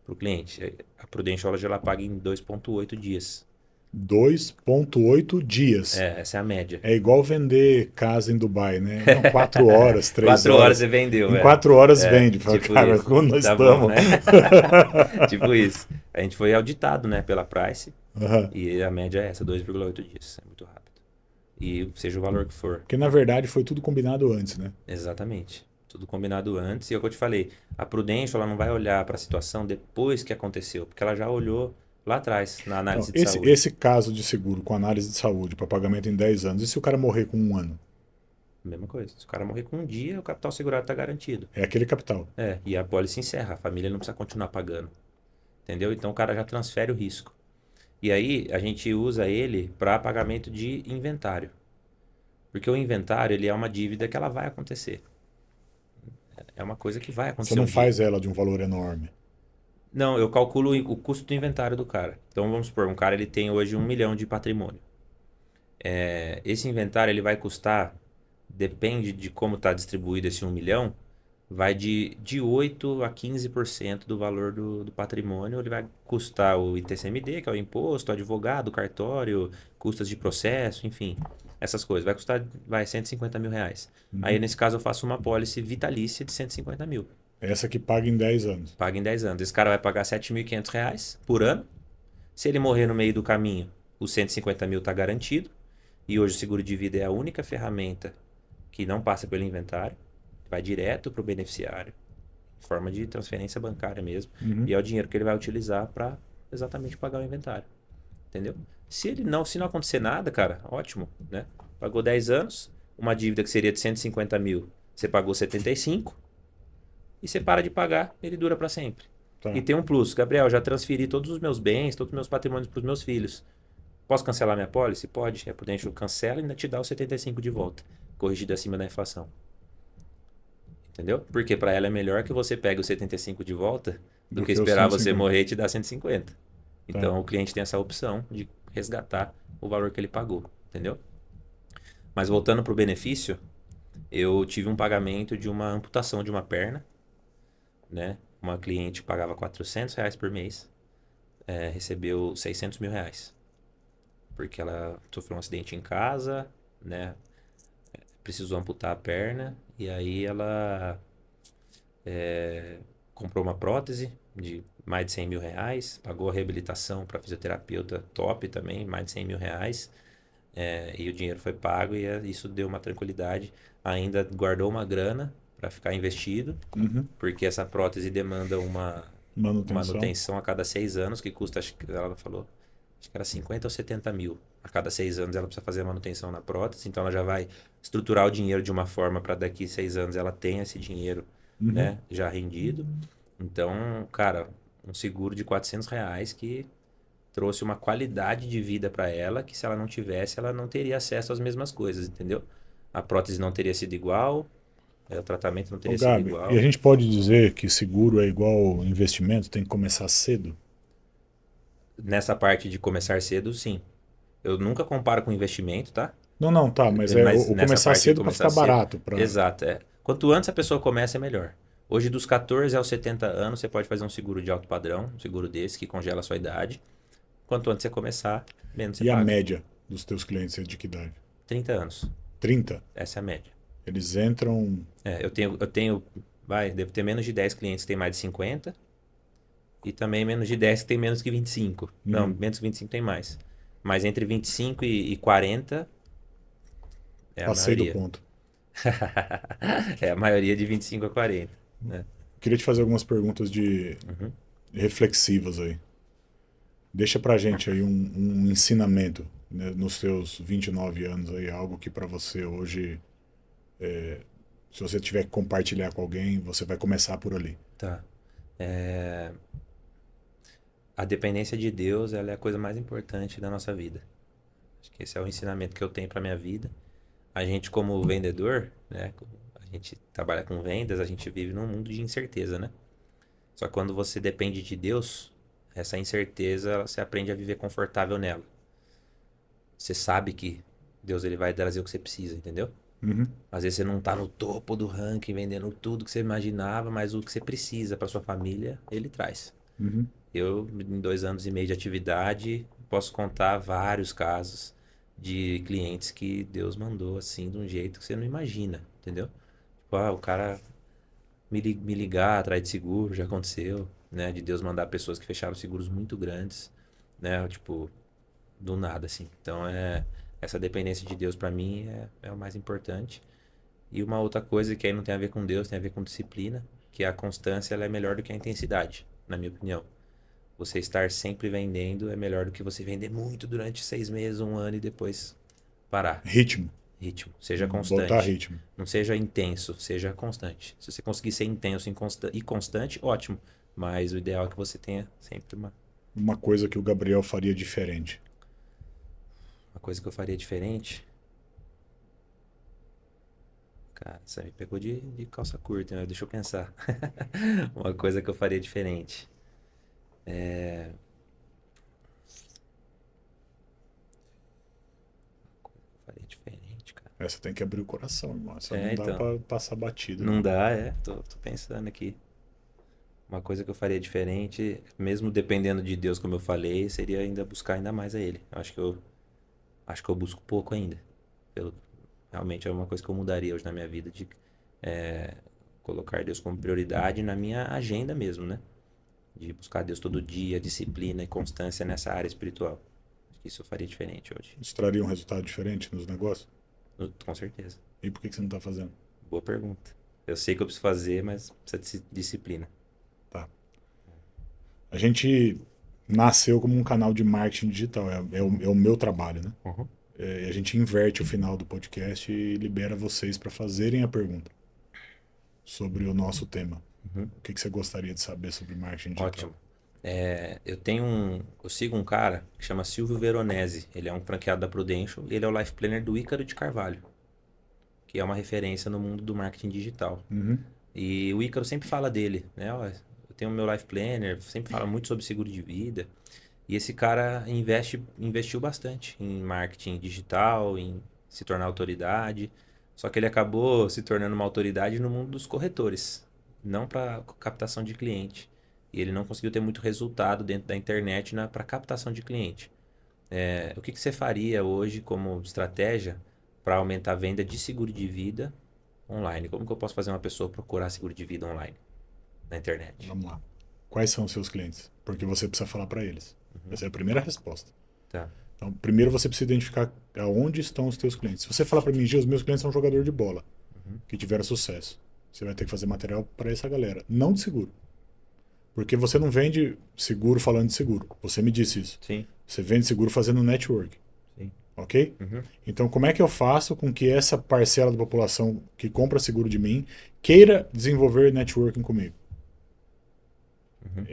Para o cliente. A Prudential ela paga em 2,8 dias. 2,8 dias. Essa é a média. É igual vender casa em Dubai, né? Não, 4 horas, três 4 horas horas. você vendeu, Em velho. 4 horas É, vende. Fala, tipo cara, isso. como nós Tá bom, estamos? né? Tipo isso. A gente foi auditado, né, pela Price. Aham. E a média é essa, 2,8 dias. É muito rápido. E seja o valor que for. Porque na verdade foi tudo combinado antes, né? Exatamente. Tudo combinado antes. E é o que eu te falei. A Prudential, ela não vai olhar para a situação depois que aconteceu. Porque ela já olhou lá atrás, na Então, análise de esse, saúde. esse caso de seguro com análise de saúde para pagamento em 10 anos, e se o cara morrer com 1 ano? Mesma coisa. Se o cara morrer com um dia, o capital segurado está garantido. É aquele capital. E a pólice encerra. A família não precisa continuar pagando. Entendeu? Então o cara já transfere o risco. E aí a gente usa ele para pagamento de inventário. Porque o inventário, ele é uma dívida que ela vai acontecer. É uma coisa que vai Você acontecer não um dia. faz ela de um valor enorme. Não, eu calculo o custo do inventário do cara. Então vamos supor, um cara ele tem hoje 1 milhão de patrimônio. Esse inventário ele vai custar, depende de como está distribuído esse 1 milhão, vai de 8 a 15% do valor do patrimônio. Ele vai custar o ITCMD, que é o imposto, advogado, cartório, custas de processo, enfim, essas coisas. Vai custar, R$ 150 mil. Aí Uhum. nesse caso eu faço uma pólice vitalícia de 150 mil. Essa que paga em 10 anos. Paga em 10 anos. Esse cara vai pagar R$ 7.500 por ano. Se ele morrer no meio do caminho, os 150 mil está garantido. E hoje o seguro de vida é a única ferramenta que não passa pelo inventário. Vai direto para o beneficiário, em forma de transferência bancária mesmo. Uhum. E é o dinheiro que ele vai utilizar para exatamente pagar o inventário. Entendeu? Se não acontecer nada, cara, ótimo, né? Pagou 10 anos, uma dívida que seria de 150 mil, você pagou 75 e você para de pagar, ele dura para sempre. Tá. E tem um plus, Gabriel, já transferi todos os meus bens, todos os meus patrimônios para os meus filhos. Posso cancelar minha pólice? Pode. A Prudential cancela e ainda te dá os 75 de volta, corrigido acima da inflação. Entendeu? Porque para ela é melhor que você pegue os 75 de volta do Do que que os esperar você 150. morrer e te dar 150. Tá. Então o cliente tem essa opção de resgatar o valor que ele pagou. Entendeu? Mas voltando para o benefício, eu tive um pagamento de uma amputação de uma perna, né? Uma cliente pagava R$ 400 por mês, recebeu R$ 600 mil. Porque ela sofreu um acidente em casa, né? Precisou amputar a perna e aí ela comprou uma prótese de mais de R$ 100 mil, pagou a reabilitação para fisioterapeuta top também, mais de R$ 100 mil, e o dinheiro foi pago e isso deu uma tranquilidade. Ainda guardou uma grana para ficar investido, Uhum. porque essa prótese demanda uma Manutenção. manutenção a cada 6 anos, que custa, acho que ela falou, acho que era 50 ou 70 mil. A cada 6 anos ela precisa fazer a manutenção na prótese, então ela já vai estruturar o dinheiro de uma forma para daqui 6 anos ela tenha esse dinheiro, Uhum. né, já rendido. Então, cara, um seguro de R$ 400 que trouxe uma qualidade de vida para ela que se ela não tivesse, ela não teria acesso às mesmas coisas, entendeu? a prótese não teria sido igual, o tratamento não Ô, teria sido Gabi, igual. e a gente pode dizer que seguro é igual investimento, tem que começar cedo? Nessa parte de começar cedo, sim. Eu nunca comparo com investimento, tá? Não, não, tá, mas Mas o nessa começar parte de cedo para começar ficar cedo, barato. exato, é. Quanto antes a pessoa começa, é melhor. Hoje, dos 14 aos 70 anos, você pode fazer um seguro de alto padrão, um seguro desse que congela a sua idade. Quanto antes você começar, menos você E a paga. média dos teus clientes é de que idade? 30 anos, 30. essa é a média. Eles entram. Devo ter menos de 10 clientes que tem mais de 50 e também menos de 10 que tem menos que 25. Não, menos que 25 tem mais. Mas entre 25 e 40 é a Passei do maioria. ponto. É a maioria de 25 a 40, né? Queria te fazer algumas perguntas de reflexivas aí. Deixa pra gente aí um ensinamento, né, nos seus 29 anos aí, algo que pra você hoje, se você tiver que compartilhar com alguém, você vai começar por ali. Tá. A dependência de Deus, ela é a coisa mais importante da nossa vida. Acho que esse é o ensinamento que eu tenho para minha vida. A gente como vendedor, né, a gente trabalha com vendas, a gente vive num mundo de incerteza, né? Só que quando você depende de Deus, essa incerteza, você aprende a viver confortável nela. Você sabe que Deus ele vai trazer o que você precisa, entendeu? Às vezes você não tá no topo do ranking vendendo tudo que você imaginava, mas o que você precisa para sua família, ele traz. Eu, em 2 anos e meio de atividade, posso contar vários casos de clientes que Deus mandou assim, de um jeito que você não imagina, entendeu? Tipo, o cara me ligar atrás de seguro, já aconteceu, né? De Deus mandar pessoas que fecharam seguros muito grandes, né? Tipo, do nada, assim. Então, essa dependência de Deus para mim é o mais importante. E uma outra coisa que aí não tem a ver com Deus, tem a ver com disciplina, que a constância ela é melhor do que a intensidade, na minha opinião. Você estar sempre vendendo é melhor do que você vender muito durante 6 meses, um ano e depois parar. Ritmo. Ritmo. Seja Botar constante. ritmo. Não seja intenso, seja constante. Se você conseguir ser intenso e constante, ótimo. Mas o ideal é que você tenha sempre Uma coisa que o Gabriel faria diferente. uma coisa que eu faria diferente. Cara, você me pegou de calça curta, né? Deixa eu pensar. Uma coisa que eu faria diferente. Faria diferente, cara. Essa tem que abrir o coração, irmão. Essa não dá Então. pra passar batido. Não dá, Tô pensando aqui. Uma coisa que eu faria diferente, mesmo dependendo de Deus, como eu falei, seria ainda buscar ainda mais a Ele. Acho que eu busco pouco ainda. Pelo, realmente é uma coisa que eu mudaria hoje na minha vida, de colocar Deus como prioridade na minha agenda mesmo, né? De buscar Deus todo dia, disciplina e constância nessa área espiritual. Acho que isso eu faria diferente hoje. Isso traria um resultado diferente nos negócios? Com certeza. E por que você não tá fazendo? Boa pergunta. Eu sei que eu preciso fazer, mas precisa de disciplina. Tá. A gente nasceu como um canal de marketing digital. É o meu trabalho, né? A gente inverte o final do podcast e libera vocês para fazerem a pergunta sobre o nosso tema. O que você gostaria de saber sobre marketing digital? Ótimo. Eu sigo um cara que chama Silvio Veronese. Ele é um franqueado da Prudential e ele é o life planner do Ícaro de Carvalho, que é uma referência no mundo do marketing digital. E o Ícaro sempre fala dele, né? Ó, eu tenho o meu life planner, sempre fala muito sobre seguro de vida. E esse cara investiu bastante em marketing digital, em se tornar autoridade. Só que ele acabou se tornando uma autoridade no mundo dos corretores, não para captação de cliente. E ele não conseguiu ter muito resultado dentro da internet para captação de cliente. O que você faria hoje como estratégia para aumentar a venda de seguro de vida online? Como que eu posso fazer uma pessoa procurar seguro de vida online na internet? Vamos lá. Quais são os seus clientes? Porque você precisa falar para eles. Essa é a primeira resposta. Tá. Então, primeiro você precisa identificar aonde estão os teus clientes. Se você falar para mim, Gil, os meus clientes são jogador de bola, que tiveram sucesso. Você vai ter que fazer material para essa galera, não de seguro. Porque você não vende seguro falando de seguro. Você me disse isso. Sim. Você vende seguro fazendo network. Sim. Ok? Então, como é que eu faço com que essa parcela da população que compra seguro de mim queira desenvolver networking comigo?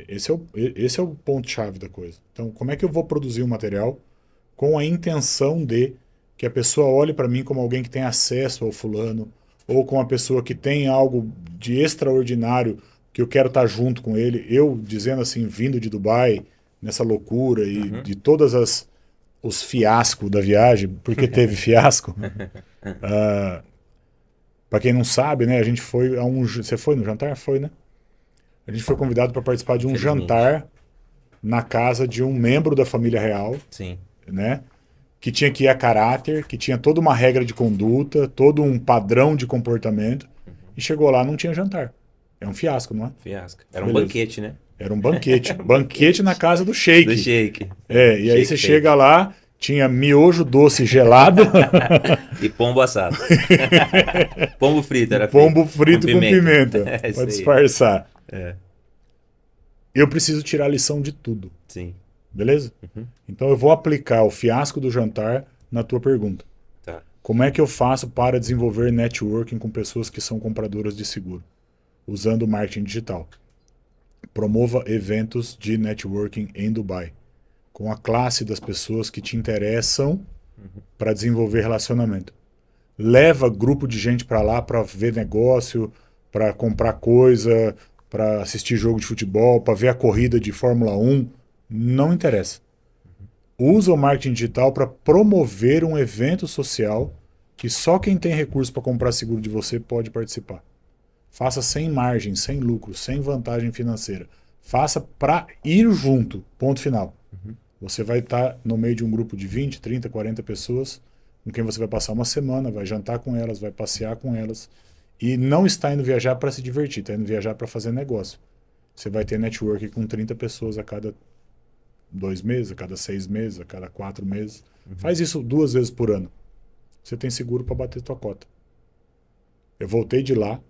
Esse é o ponto-chave da coisa. Então, como é que eu vou produzir um material com a intenção de que a pessoa olhe para mim como alguém que tem acesso ao fulano, ou como uma pessoa que tem algo de extraordinário que eu quero estar junto com ele. Eu, dizendo assim, vindo de Dubai, nessa loucura e de todas os fiascos da viagem, porque teve fiasco. Para quem não sabe, né, a gente foi a um... Você foi no jantar? Foi, né? A gente foi convidado para participar de um jantar na casa de um membro da família real, Sim. né? Que tinha que ir a caráter, que tinha toda uma regra de conduta, todo um padrão de comportamento, e chegou lá não tinha jantar. É um fiasco, não é? Fiasco. Era um Beleza. banquete, né? Era um banquete. Banquete na casa do Sheik. Do Sheik. É, e aí você chega lá, tinha miojo doce gelado. E pombo assado. Pombo frito, era Pombo frito com pimenta. É Pra disfarçar. É. Eu preciso tirar a lição de tudo. Sim. Beleza? Então eu vou aplicar o fiasco do jantar na tua pergunta. Tá. Como é que eu faço para desenvolver networking com pessoas que são compradoras de seguro? Usando o marketing digital. Promova eventos de networking em Dubai, com a classe das pessoas que te interessam para desenvolver relacionamento. Leva grupo de gente para lá para ver negócio, para comprar coisa, para assistir jogo de futebol, para ver a corrida de Fórmula 1. Não interessa. Usa o marketing digital para promover um evento social que só quem tem recurso para comprar seguro de você pode participar. Faça sem margem, sem lucro, sem vantagem financeira. Faça para ir junto, ponto final. Você vai estar no meio de um grupo de 20, 30, 40 pessoas com quem você vai passar uma semana, vai jantar com elas, vai passear com elas e não está indo viajar para se divertir, está indo viajar para fazer negócio. Você vai ter network com 30 pessoas a cada 2 meses, a cada 6 meses, a cada 4 meses. Faz isso 2 vezes por ano. Você tem seguro para bater tua cota. Eu voltei de lá.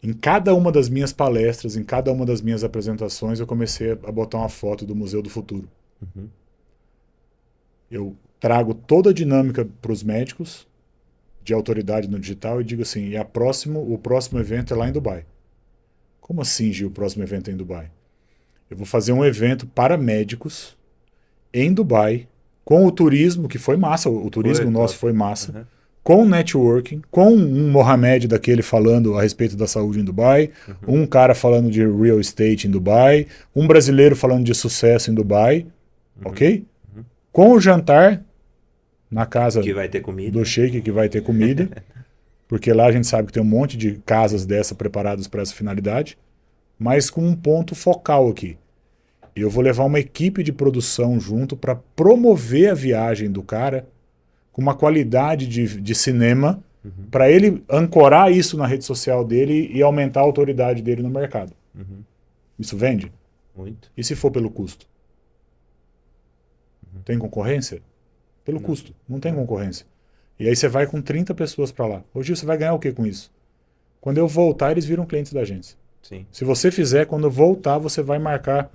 Em cada uma das minhas palestras, em cada uma das minhas apresentações, eu comecei a botar uma foto do Museu do Futuro. Eu trago toda a dinâmica para os médicos, de autoridade no digital, e digo assim, o próximo evento é lá em Dubai. Como assim, Gil, o próximo evento é em Dubai? Eu vou fazer um evento para médicos em Dubai, com o turismo, que foi massa, o turismo nosso foi massa, com networking, com um Mohamed daquele falando a respeito da saúde em Dubai, um cara falando de real estate em Dubai, um brasileiro falando de sucesso em Dubai, ok? Com o jantar na casa que vai ter comida. do Sheik, que vai ter comida, porque lá a gente sabe que tem um monte de casas dessa preparadas para essa finalidade, mas com um ponto focal aqui. Eu vou levar uma equipe de produção junto para promover a viagem do cara com uma qualidade de cinema para ele ancorar isso na rede social dele e aumentar a autoridade dele no mercado. Isso vende? Muito. E se for pelo custo? Tem concorrência? Pelo custo. Não tem concorrência. E aí você vai com 30 pessoas para lá. Hoje você vai ganhar o que com isso? Quando eu voltar, eles viram clientes da agência. Sim. Se você fizer, quando eu voltar, você vai marcar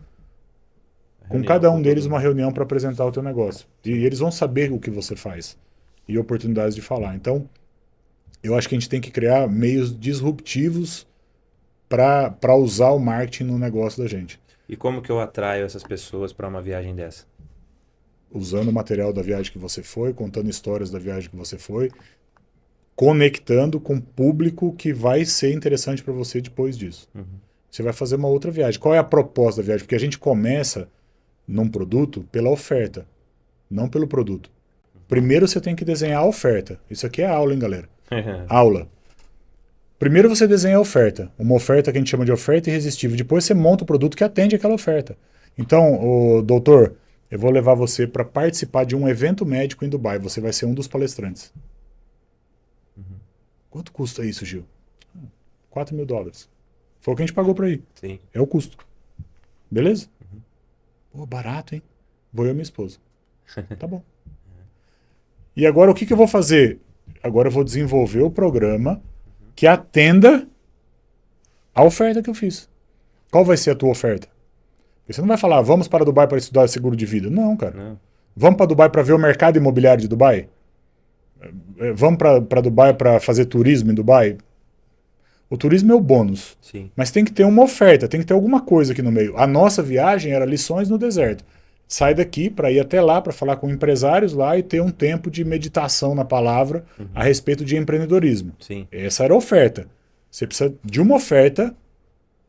com cada um deles uma reunião para apresentar o teu negócio. E eles vão saber o que você faz. E oportunidades de falar. Então, eu acho que a gente tem que criar meios disruptivos para usar o marketing no negócio da gente. E como que eu atraio essas pessoas para uma viagem dessa? Usando o material da viagem que você foi, contando histórias da viagem que você foi, conectando com o público que vai ser interessante para você depois disso. Você vai fazer uma outra viagem. Qual é a proposta da viagem? Porque a gente começa num produto pela oferta, não pelo produto. Primeiro você tem que desenhar a oferta. Isso aqui é aula, hein, galera? Aula. Primeiro você desenha a oferta. Uma oferta que a gente chama de oferta irresistível. Depois você monta o produto que atende aquela oferta. Então, doutor, eu vou levar você para participar de um evento médico em Dubai. Você vai ser um dos palestrantes. Quanto custa isso, Gil? $4.000. Foi o que a gente pagou para ir. Sim. É o custo. Beleza? Pô, barato, hein? Vou eu e minha esposa. Tá bom. E agora o que eu vou fazer? Agora eu vou desenvolver o programa que atenda a oferta que eu fiz. Qual vai ser a tua oferta? Porque você não vai falar, vamos para Dubai para estudar seguro de vida. Não, cara. Não. Vamos para Dubai para ver o mercado imobiliário de Dubai? Vamos para Dubai para fazer turismo em Dubai? O turismo é o bônus. Sim. Mas tem que ter uma oferta, tem que ter alguma coisa aqui no meio. A nossa viagem era lições no deserto. sai daqui para ir até lá, para falar com empresários lá e ter um tempo de meditação na palavra a respeito de empreendedorismo. Sim. Essa era a oferta. Você precisa de uma oferta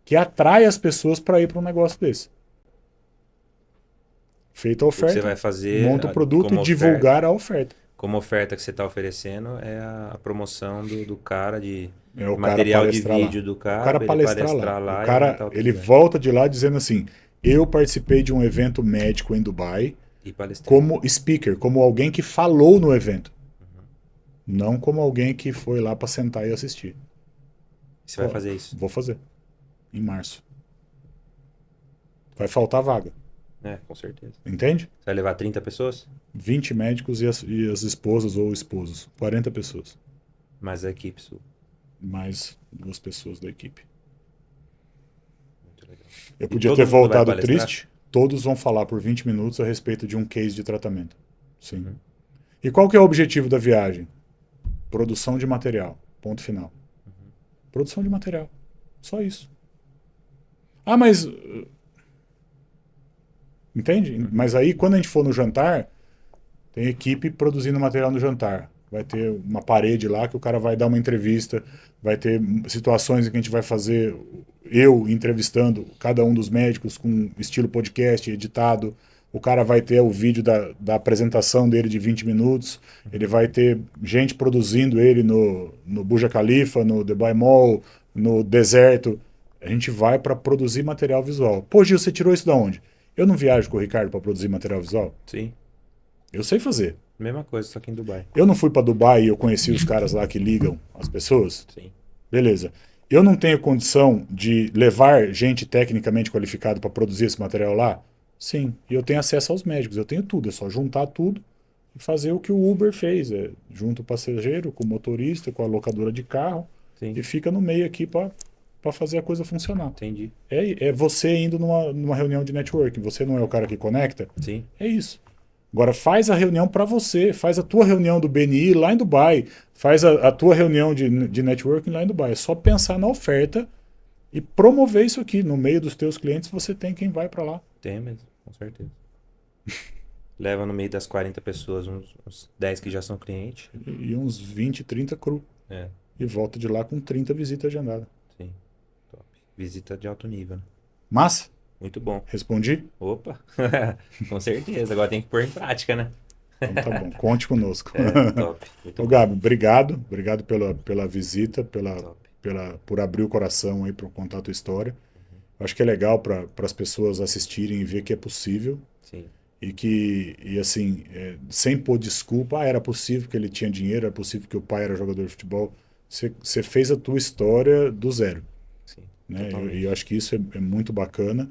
que atrai as pessoas para ir para um negócio desse. Feita a oferta, Você vai fazer monta o produto e divulgar a oferta. Como oferta que você está oferecendo é a promoção do cara de É o cara material de palestrar lá. vídeo do cara, O cara pra ele palestrar lá. O e cara, aumentar o ele cliente. volta de lá dizendo assim, eu participei de um evento médico em Dubai E palestrar. como speaker, como alguém que falou no evento. Não como alguém que foi lá para sentar e assistir. Você vai fazer isso? Vou fazer. Em março. Vai faltar vaga. É, com certeza. Entende? Você vai levar 30 pessoas? 20 médicos e as esposas ou esposos. 40 pessoas. Mais a equipe sua. Mais 2 pessoas da equipe. Muito legal. Eu E podia todo ter mundo vai voltado palestrar? triste. Todos vão falar por 20 minutos a respeito de um case de tratamento. Sim. E qual que é o objetivo da viagem? Produção de material. Ponto final. Produção de material. Só isso. Ah, mas... Entende? Mas aí, quando a gente for no jantar, tem equipe produzindo material no jantar. Vai ter uma parede lá que o cara vai dar uma entrevista, vai ter situações em que a gente vai fazer eu entrevistando cada um dos médicos com estilo podcast, editado. O cara vai ter o vídeo da apresentação dele de 20 minutos. Ele vai ter gente produzindo ele no Burj Khalifa, no Dubai Mall, no deserto. A gente vai para produzir material visual. Pô, Gil, você tirou isso da onde? Eu não viajo com o Ricardo para produzir material visual? Sim. Eu sei fazer. Mesma coisa, só que em Dubai. Eu não fui para Dubai e eu conheci os caras lá que ligam as pessoas? Sim. Beleza. Eu não tenho condição de levar gente tecnicamente qualificada para produzir esse material lá? Sim. E eu tenho acesso aos médicos, eu tenho tudo. É só juntar tudo e fazer o que o Uber fez. Junta o passageiro com o motorista, com a locadora de carro. Sim. E fica no meio aqui para fazer a coisa funcionar. Entendi. É você indo numa reunião de networking. Você não é o cara que conecta? Sim. É isso. Agora faz a reunião para você, faz a tua reunião do BNI lá em Dubai, faz a tua reunião de networking lá em Dubai. É só pensar na oferta e promover isso aqui. No meio dos teus clientes você tem quem vai para lá. Tem mesmo, com certeza. Leva no meio das 40 pessoas uns 10 que já são clientes. E uns 20, 30 cru. É, E volta de lá com 30 visitas agendadas. sim. Top. Visita de alto nível, né? Massa? Muito bom. Respondi? Opa! Com certeza. Agora tem que pôr em prática, né? Então tá bom. Conte conosco. Top. Muito Ô, bom. Gabi, obrigado. Obrigado pela visita, Top. por abrir o coração aí para contar a tua história. Acho que é legal para as pessoas assistirem e ver que é possível. Sim. E assim, sem pôr desculpa, era possível que ele tinha dinheiro, era possível que o pai era jogador de futebol. Você fez a tua história do zero. Sim. Né? Totalmente. E eu acho que isso é muito bacana.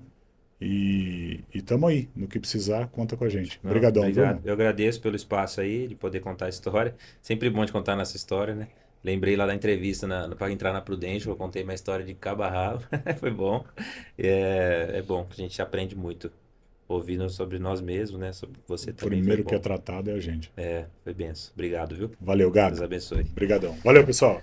E estamos aí. No que precisar, conta com a gente. Não, Obrigadão, viu, obrigado. irmão? Eu agradeço pelo espaço aí, de poder contar a história. Sempre bom de contar nossa história, né? Lembrei lá da entrevista para entrar na Prudential, eu contei minha história de cabo a rabo. Foi bom. É bom, a gente aprende muito. Ouvindo sobre nós mesmos, né? Sobre você O também. primeiro foi que é bom. tratado é a gente. Foi benção. Obrigado, viu? Valeu, Gabi. Deus abençoe. Obrigadão. Valeu, pessoal.